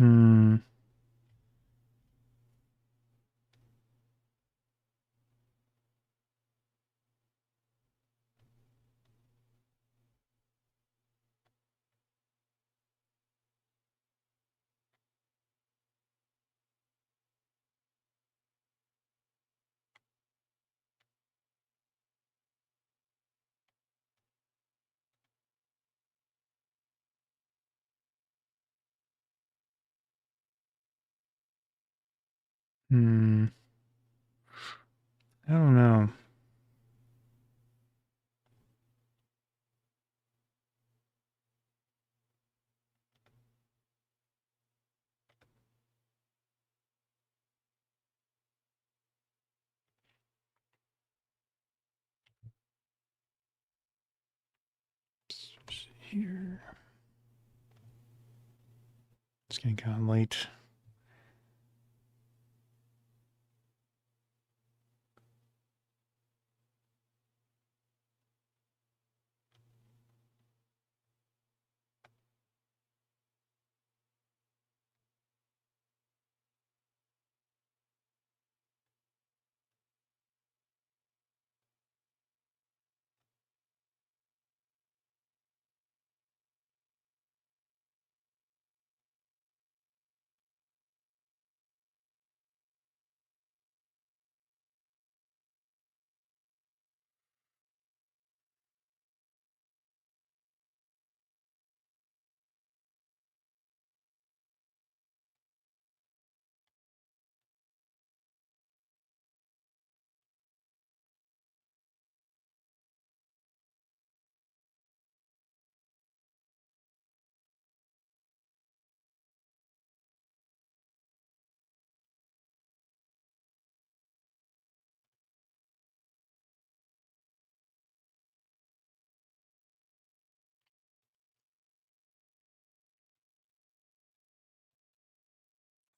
Hmm. Hmm. I don't know. Here. It's getting kind of late.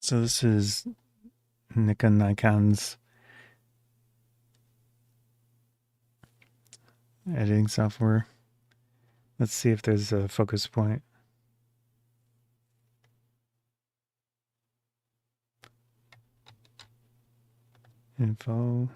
So this is Nikon's editing software. Let's see if there's a focus point. Info.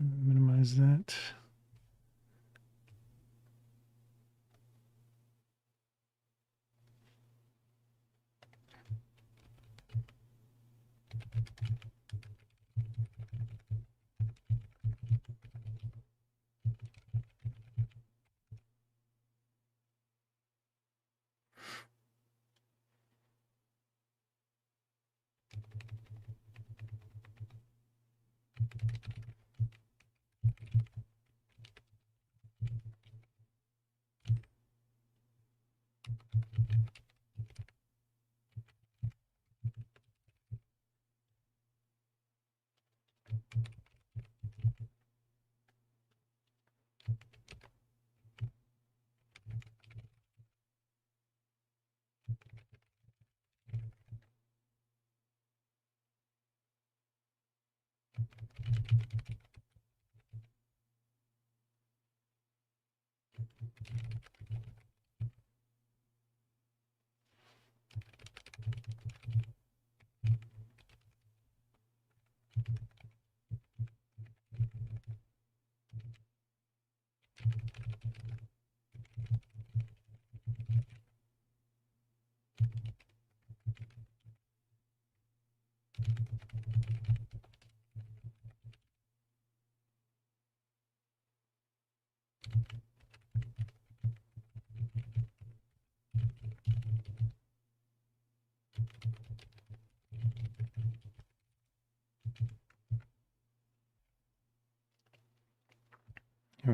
Minimize that.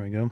we go.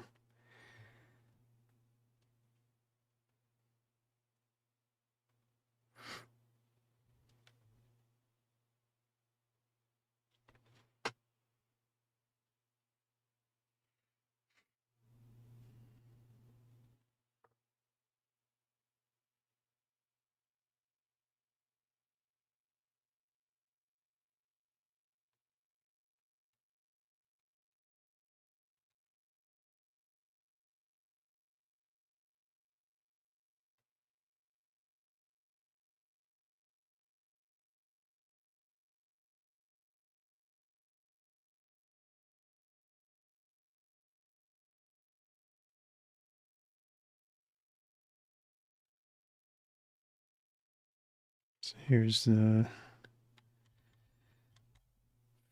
So here's the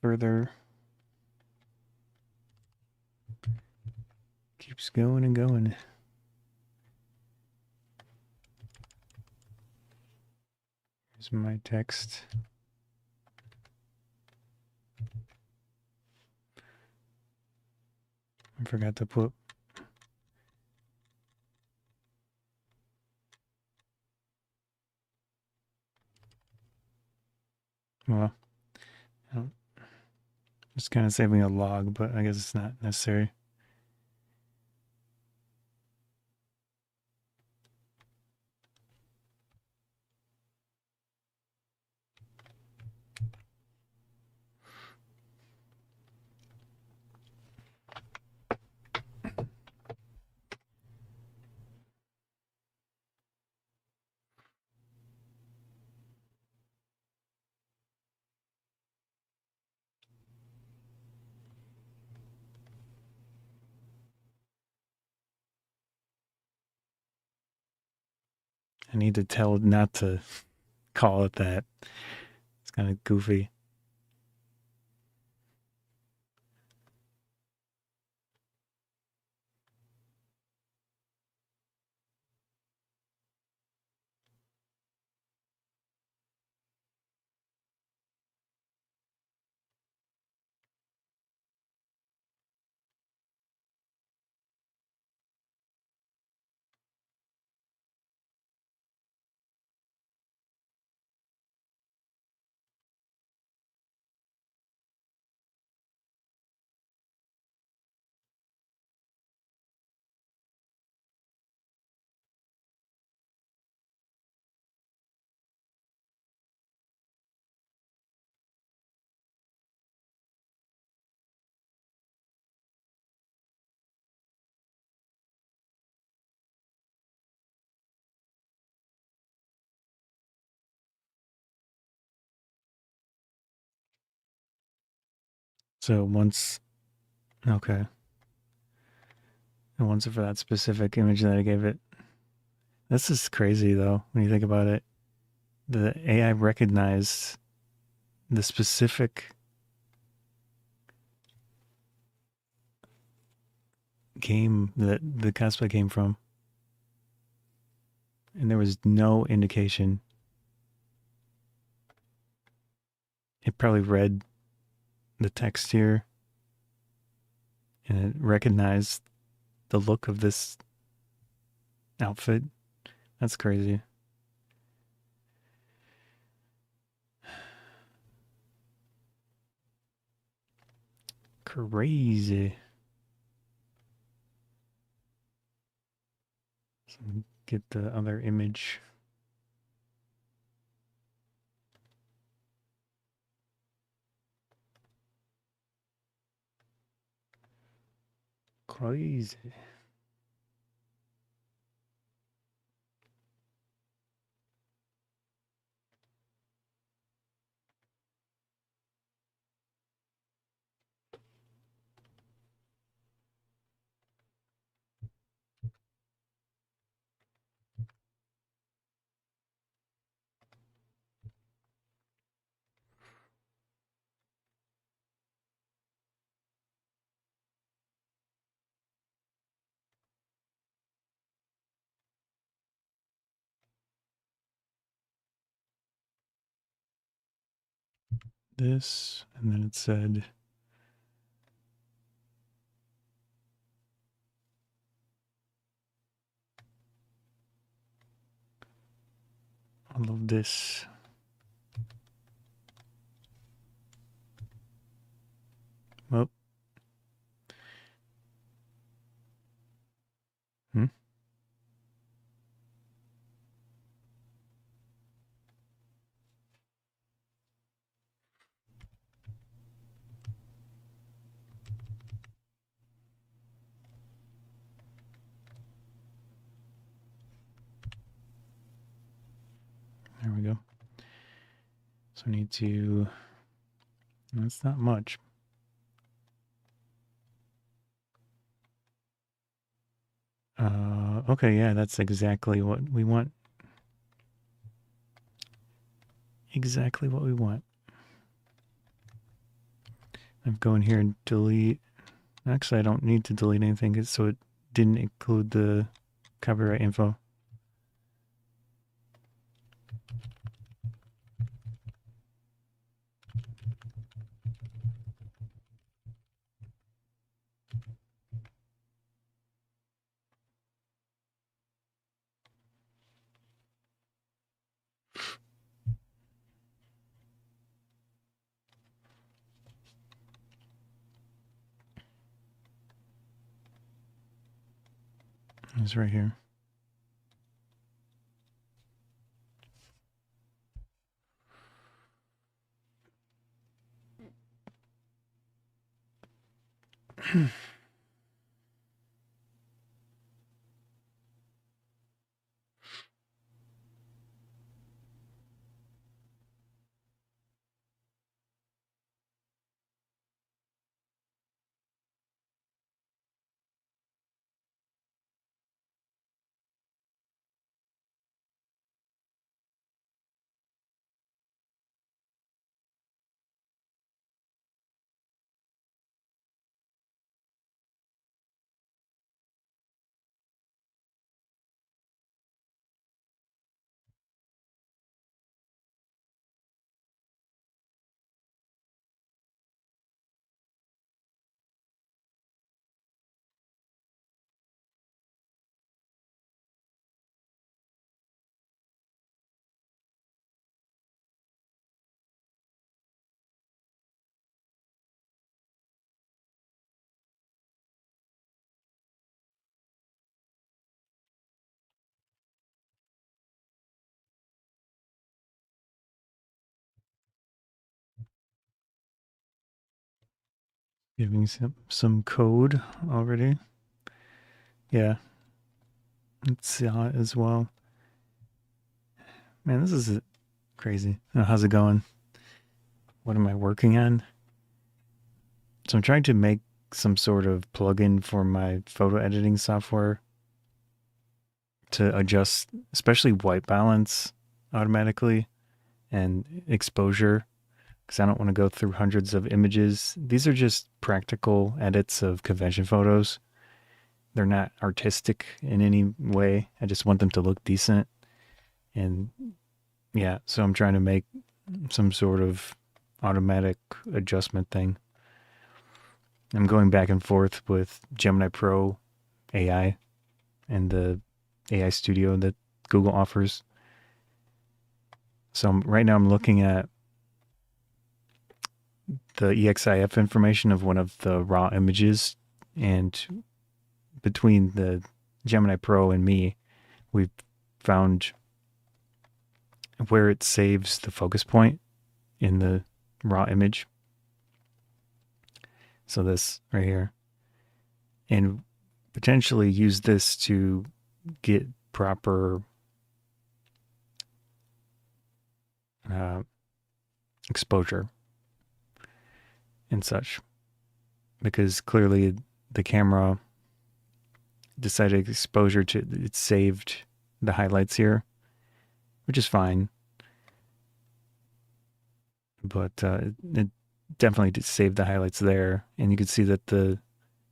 further. Keeps going and going. Here's my text. I forgot to put. Well, just kind of saving a log, but I guess it's not necessary. I need to tell it not to call it that. It's kind of goofy. So once, okay. And once for that specific image that I gave it. This is crazy though, when you think about it. The AI recognized the specific game that the cosplay came from. And there was no indication. It probably read the text here and it recognized the look of this outfit. That's crazy. Crazy. So get the other image. Crazy. This, and then it said all of this. Oh. Hmm. There we go. So I need to, that's not much. Okay, yeah, that's exactly what we want. Exactly what we want. I'm going here and delete. Actually, I don't need to delete anything, so it didn't include the copyright info. It's right here. Giving some code already. Yeah, it's as well. Man, this is crazy. How's it going? What am I working on? So I'm trying to make some sort of plugin for my photo editing software to adjust, especially white balance automatically and exposure, because I don't want to go through hundreds of images. These are just practical edits of convention photos. They're not artistic in any way. I just want them to look decent. And yeah, so I'm trying to make some sort of automatic adjustment thing. I'm going back and forth with Gemini Pro AI and the AI Studio that Google offers. So right now I'm looking at the EXIF information of one of the raw images, and between the Gemini Pro and me, we've found where it saves the focus point in the raw image. So this right here. And potentially use this to get proper exposure and such. Because clearly the camera decided exposure to, it saved the highlights here, which is fine. But it definitely did save the highlights there. And you can see that the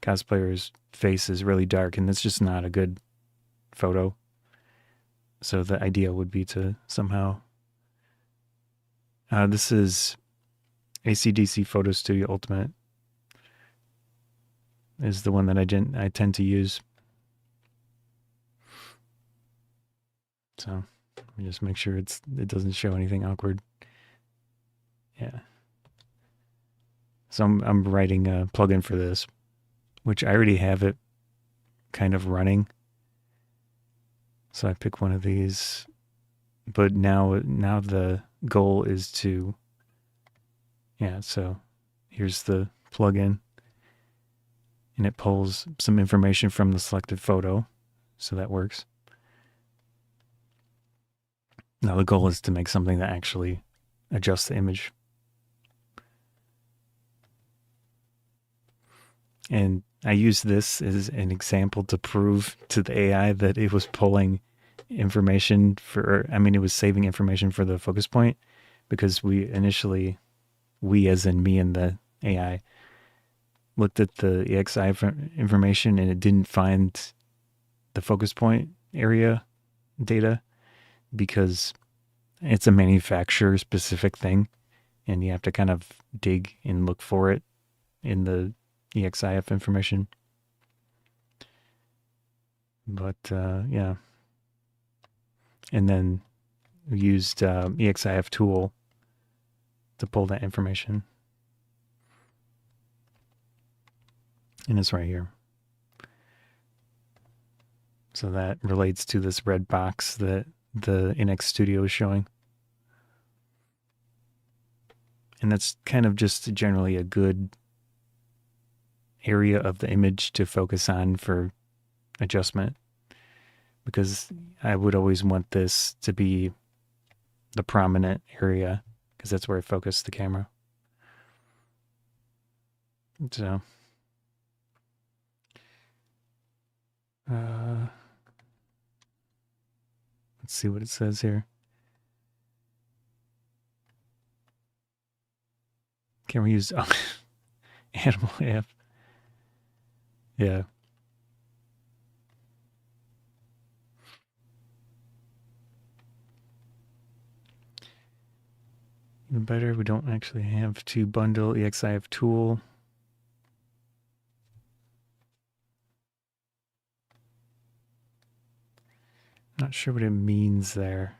cosplayer's face is really dark, and it's just not a good photo. So the idea would be to somehow. This is ACDC Photo Studio Ultimate, is the one that I tend to use. So me just make sure it doesn't show anything awkward. Yeah. So I'm writing a plugin for this, which I already have it kind of running. So I pick one of these, but now the goal is to, yeah, so here's the plugin, and it pulls some information from the selected photo, so that works. Now the goal is to make something that actually adjusts the image. And I use this as an example to prove to the AI that it was pulling information it was saving information for the focus point, because we as in me and the AI, looked at the EXI information and it didn't find the focus point area data because it's a manufacturer specific thing and you have to kind of dig and look for it in the EXIF information. But yeah. And then we used EXIF tool to pull that information. And it's right here. So that relates to this red box that the NX Studio is showing. And that's kind of just generally a good area of the image to focus on for adjustment, because I would always want this to be the prominent area because that's where I focus the camera. So let's see what it says here. Can we use animal app? Yeah. Even better, we don't actually have to bundle EXIF tool. Not sure what it means there.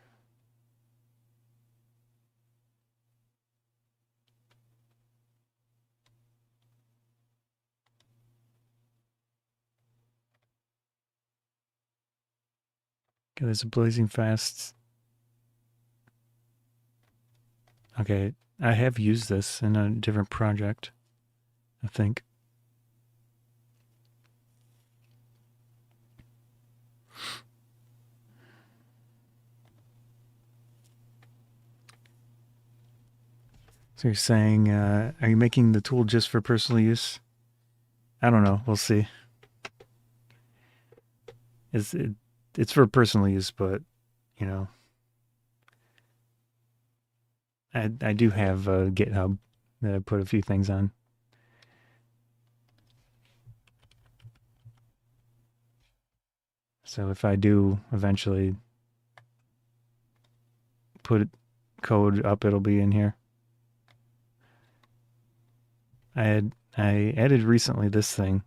Okay, there's a blazing fast. Okay, I have used this in a different project, I think. So you're saying, are you making the tool just for personal use? I don't know. We'll see. It's for personal use, but you know, I do have a GitHub that I put a few things on. So if I do eventually put code up, it'll be in here. I added recently this thing.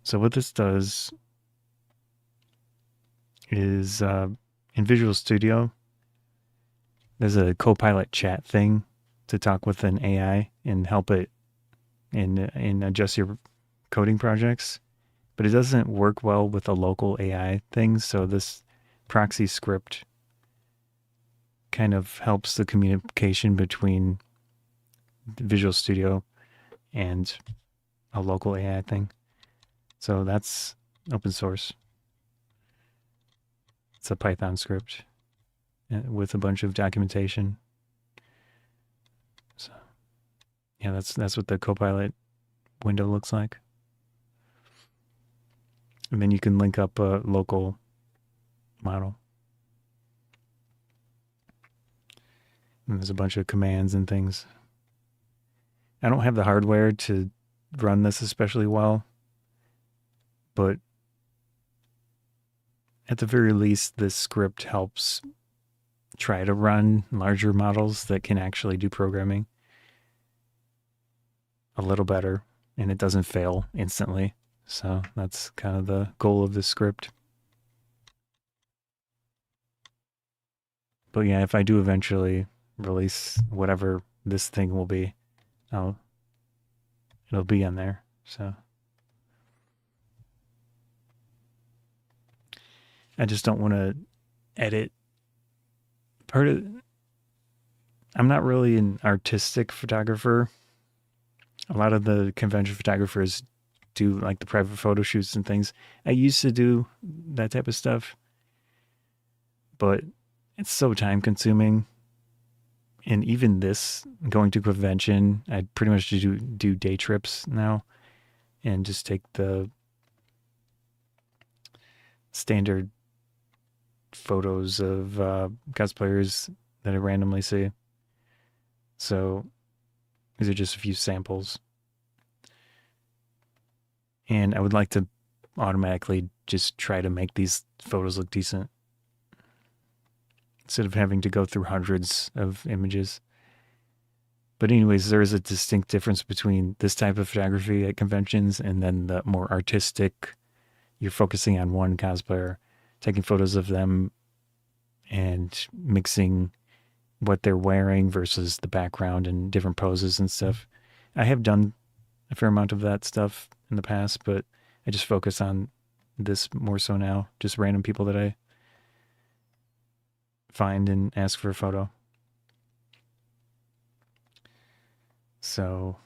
So what this does is in Visual Studio, there's a Copilot chat thing to talk with an AI and help it and adjust your coding projects. But it doesn't work well with the local AI things. So this proxy script kind of helps the communication between Visual Studio and a local AI thing. So that's open source. It's a Python script with a bunch of documentation. So yeah, that's what the Copilot window looks like. And then you can link up a local model. And there's a bunch of commands and things. I don't have the hardware to run this especially well, but at the very least, this script helps try to run larger models that can actually do programming a little better, and it doesn't fail instantly. So that's kind of the goal of this script. But yeah, if I do eventually release whatever this thing will be, it'll be on there. So I just don't want to edit. I'm not really an artistic photographer. A lot of the convention photographers do like the private photo shoots and things. I used to do that type of stuff, but it's so time consuming. And even this, going to convention, I pretty much do day trips now and just take the standard photos of cosplayers that I randomly see. So these are just a few samples. And I would like to automatically just try to make these photos look decent instead of having to go through hundreds of images. But anyways, there is a distinct difference between this type of photography at conventions and then the more artistic, you're focusing on one cosplayer, taking photos of them and mixing what they're wearing versus the background and different poses and stuff. I have done a fair amount of that stuff in the past, but I just focus on this more so now. Just random people that I find and ask for a photo. So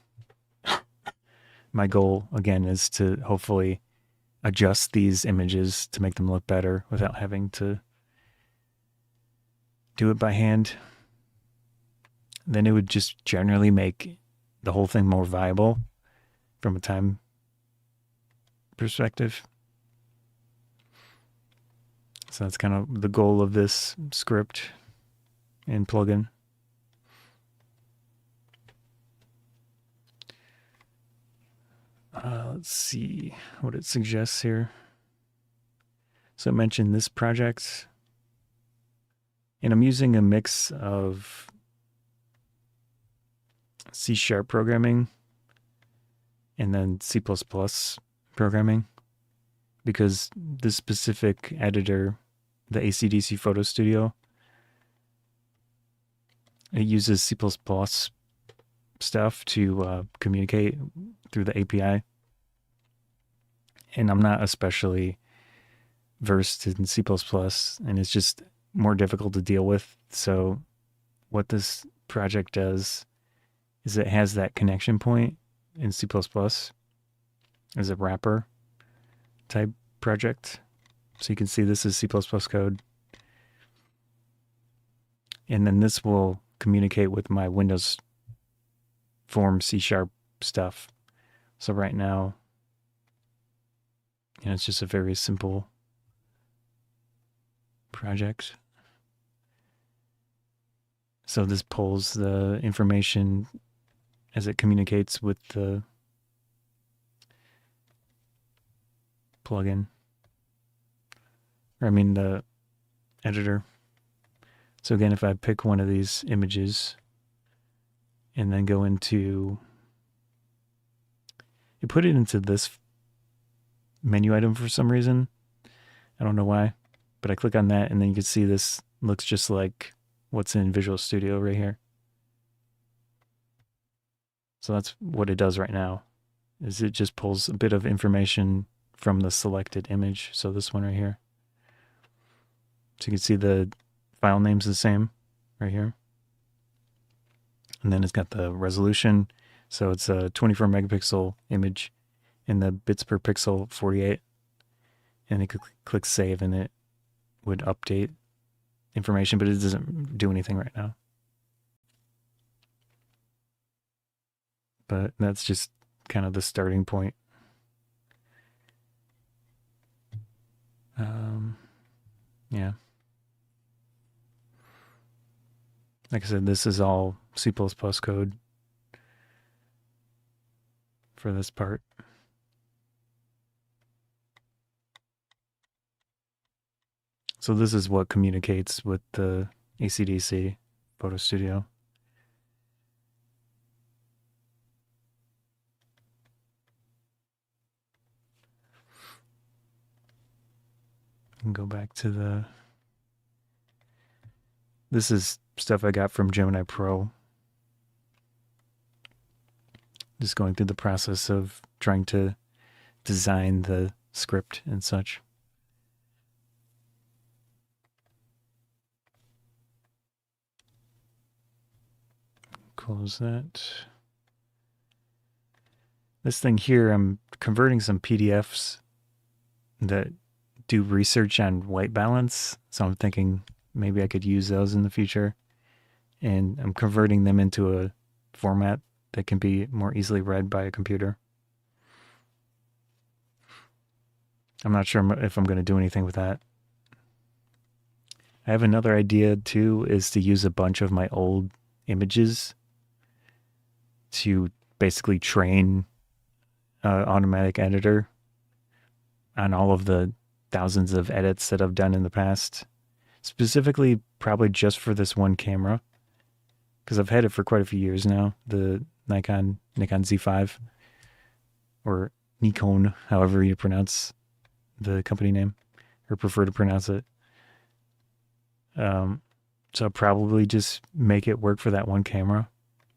my goal again is to hopefully adjust these images to make them look better without having to do it by hand. Then it would just generally make the whole thing more viable from a time perspective. So that's kind of the goal of this script and plugin. Let's see what it suggests here. So it mentioned this project, and I'm using a mix of C# programming and then C++ programming, because this specific editor, the ACDC Photo Studio, it uses C++ stuff to communicate through the API. And I'm not especially versed in C++, and it's just more difficult to deal with. So what this project does is it has that connection point in C++ as a wrapper type project. So you can see this is C++ code. And then this will communicate with my Windows Form C# stuff. So right now, it's just a very simple project. So this pulls the information as it communicates with the plugin, or I mean the editor. So again, if I pick one of these images and then go into, it put it into this menu item for some reason. I don't know why, but I click on that and then you can see this looks just like what's in Visual Studio right here. So that's what it does right now, is it just pulls a bit of information from the selected image. So this one right here. So you can see the file name's the same right here. And then it's got the resolution. So it's a 24 megapixel image and the bits per pixel 48. And you could click save and it would update information, but it doesn't do anything right now. But that's just kind of the starting point. Yeah. Like I said, this is all C++ code for this part. So this is what communicates with the ACDC Photo Studio. And go back to the This is stuff I got from Gemini Pro. Just going through the process of trying to design the script and such. Close that. This thing here, I'm converting some PDFs that do research on white balance. So I'm thinking maybe I could use those in the future. And I'm converting them into a format that can be more easily read by a computer. I'm not sure if I'm going to do anything with that. I have another idea too, is to use a bunch of my old images to basically train an automatic editor on all of the thousands of edits that I've done in the past. Specifically, probably just for this one camera, because I've had it for quite a few years now, the Nikon Z5, or Nikon, however you pronounce the company name, or prefer to pronounce it. So I'll probably just make it work for that one camera,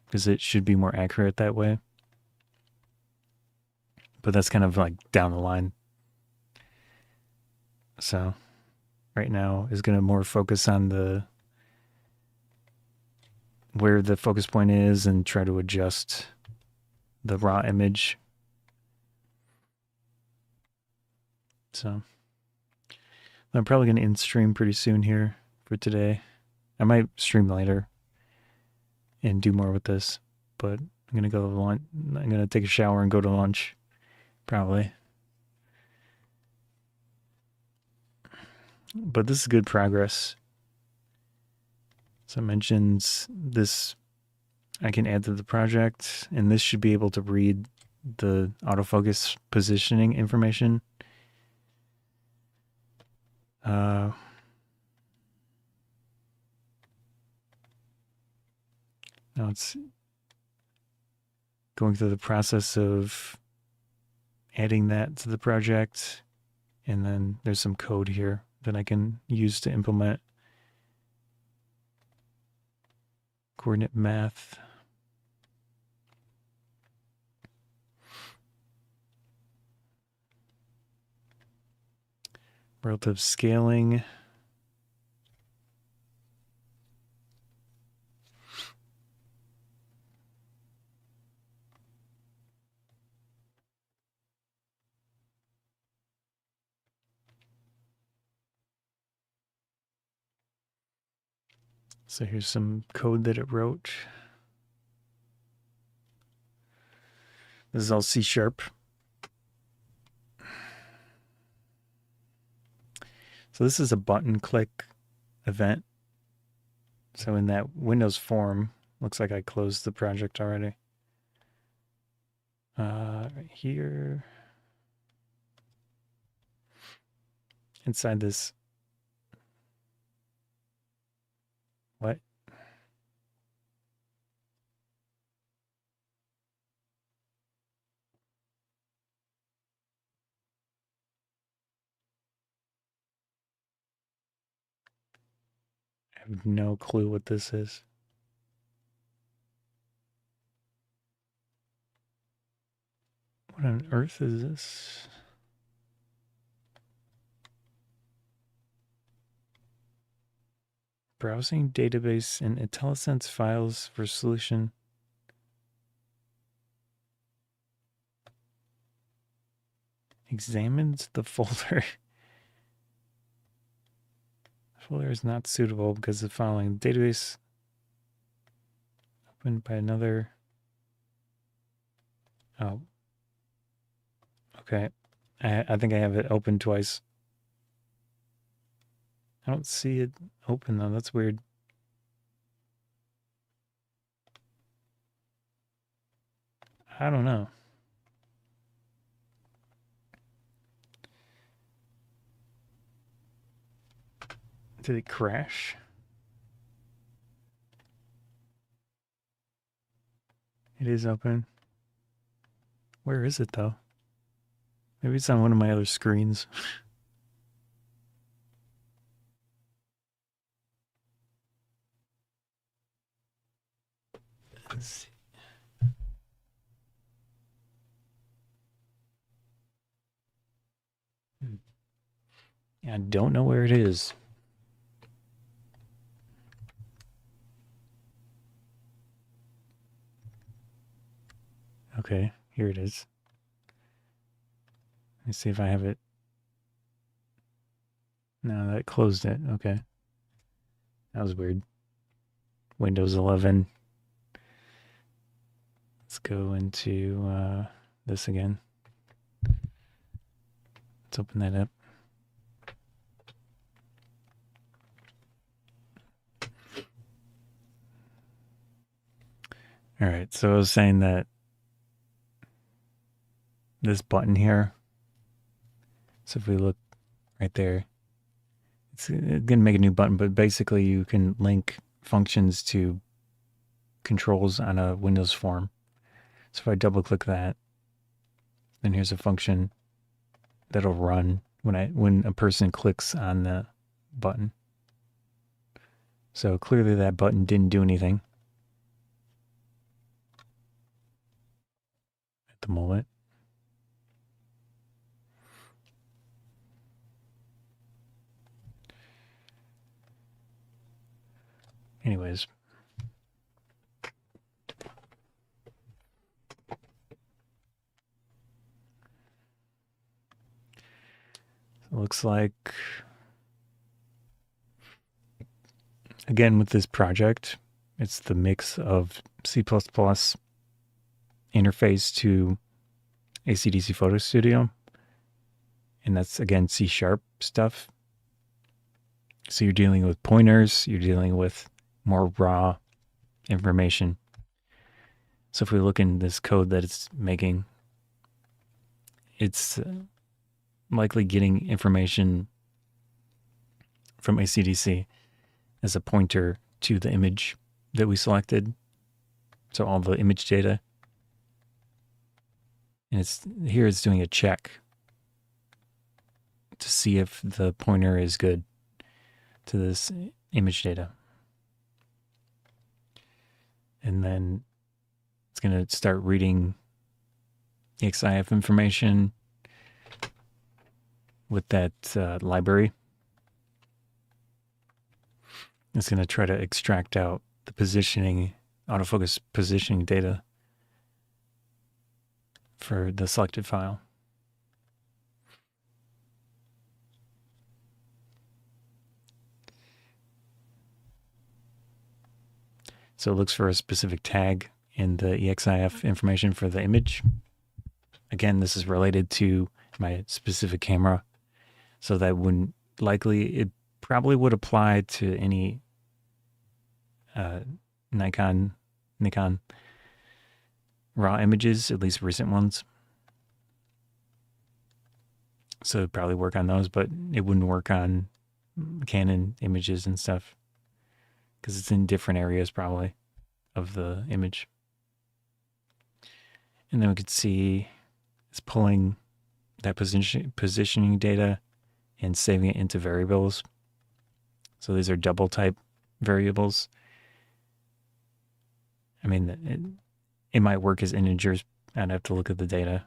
because it should be more accurate that way. But that's kind of like down the line. So right now is going to more focus on where the focus point is and try to adjust the raw image. So I'm probably going to end stream pretty soon here for today. I might stream later and do more with this, but I'm going to go to lunch. I'm going to take a shower and go to lunch, probably. But this is good progress. So it mentions this I can add to the project, and this should be able to read the autofocus positioning information. Now it's going through the process of adding that to the project, and then there's some code here that I can use to implement coordinate math. Relative scaling. So here's some code that it wrote. This is all C#. So this is a button click event. So in that Windows form, looks like I closed the project already. Right here. Inside this. What? I have no clue what this is. What on earth is this? Browsing database and IntelliSense files for solution. Examines the folder. The folder is not suitable because of the following. Database opened by another. Oh. Okay. I think I have it open twice. I don't see it open though. That's weird. I don't know. Did it crash? It is open. Where is it though? Maybe it's on one of my other screens. Let's see. I don't know where it is. Okay, here it is. Let's see if I have it. No, that closed it. Okay. That was weird. Windows 11. Let's go into this again. Let's open that up. All right, so I was saying that this button here, so if we look right there, it's going to make a new button, but basically you can link functions to controls on a Windows form. So if I double click that, then here's a function that'll run when a person clicks on the button. So clearly that button didn't do anything at the moment. Anyways. It looks like, again, with this project, it's the mix of C++ interface to AC/DC Photo Studio. And that's, again, C# stuff. So you're dealing with pointers, you're dealing with more raw information. So if we look in this code that it's making, it's likely getting information from AC/DC as a pointer to the image that we selected. So all the image data. And here it's doing a check to see if the pointer is good to this image data. And then it's going to start reading EXIF information with that library. It's going to try to extract out the positioning, autofocus positioning data for the selected file. So it looks for a specific tag in the EXIF information for the image. Again, this is related to my specific camera. So that wouldn't it probably would apply to any Nikon raw images, at least recent ones. So it'd probably work on those, but it wouldn't work on Canon images and stuff because it's in different areas probably of the image. And then we could see it's pulling that positioning data and saving it into variables. So these are double type variables. I mean, it might work as integers. I'd have to look at the data.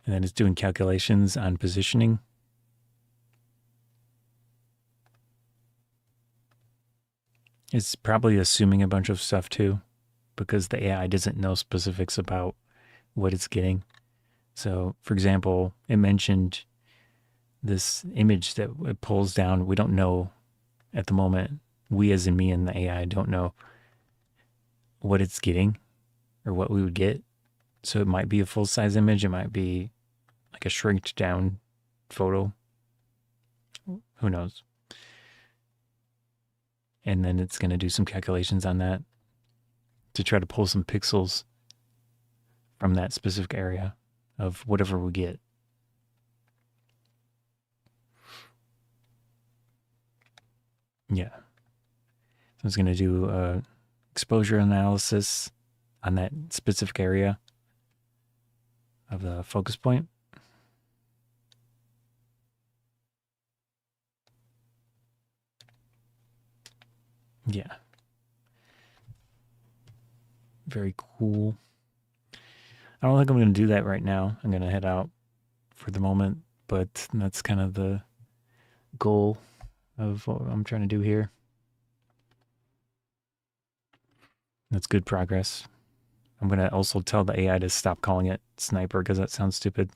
And then it's doing calculations on positioning. It's probably assuming a bunch of stuff too, because the AI doesn't know specifics about what it's getting. So, for example, it mentioned this image that it pulls down. We don't know at the moment. We, as in me and the AI, don't know what it's getting or what we would get. So it might be a full-size image. It might be like a shrinked down photo. Who knows? And then it's going to do some calculations on that to try to pull some pixels from that specific area of whatever we get. Yeah. So it's going to do exposure analysis on that specific area of the focus point. Yeah. Very cool. I don't think I'm going to do that right now. I'm going to head out for the moment, but that's kind of the goal of what I'm trying to do here. That's good progress. I'm going to also tell the AI to stop calling it sniper because that sounds stupid.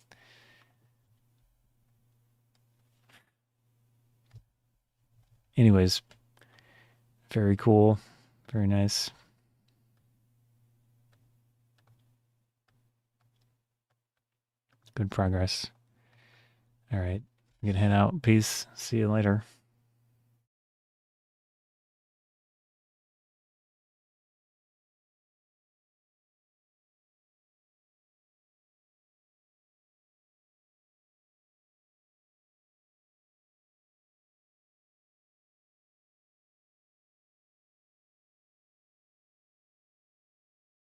Anyways, very cool. Very nice. Good progress. All right. I'm going to head out. Peace. See you later.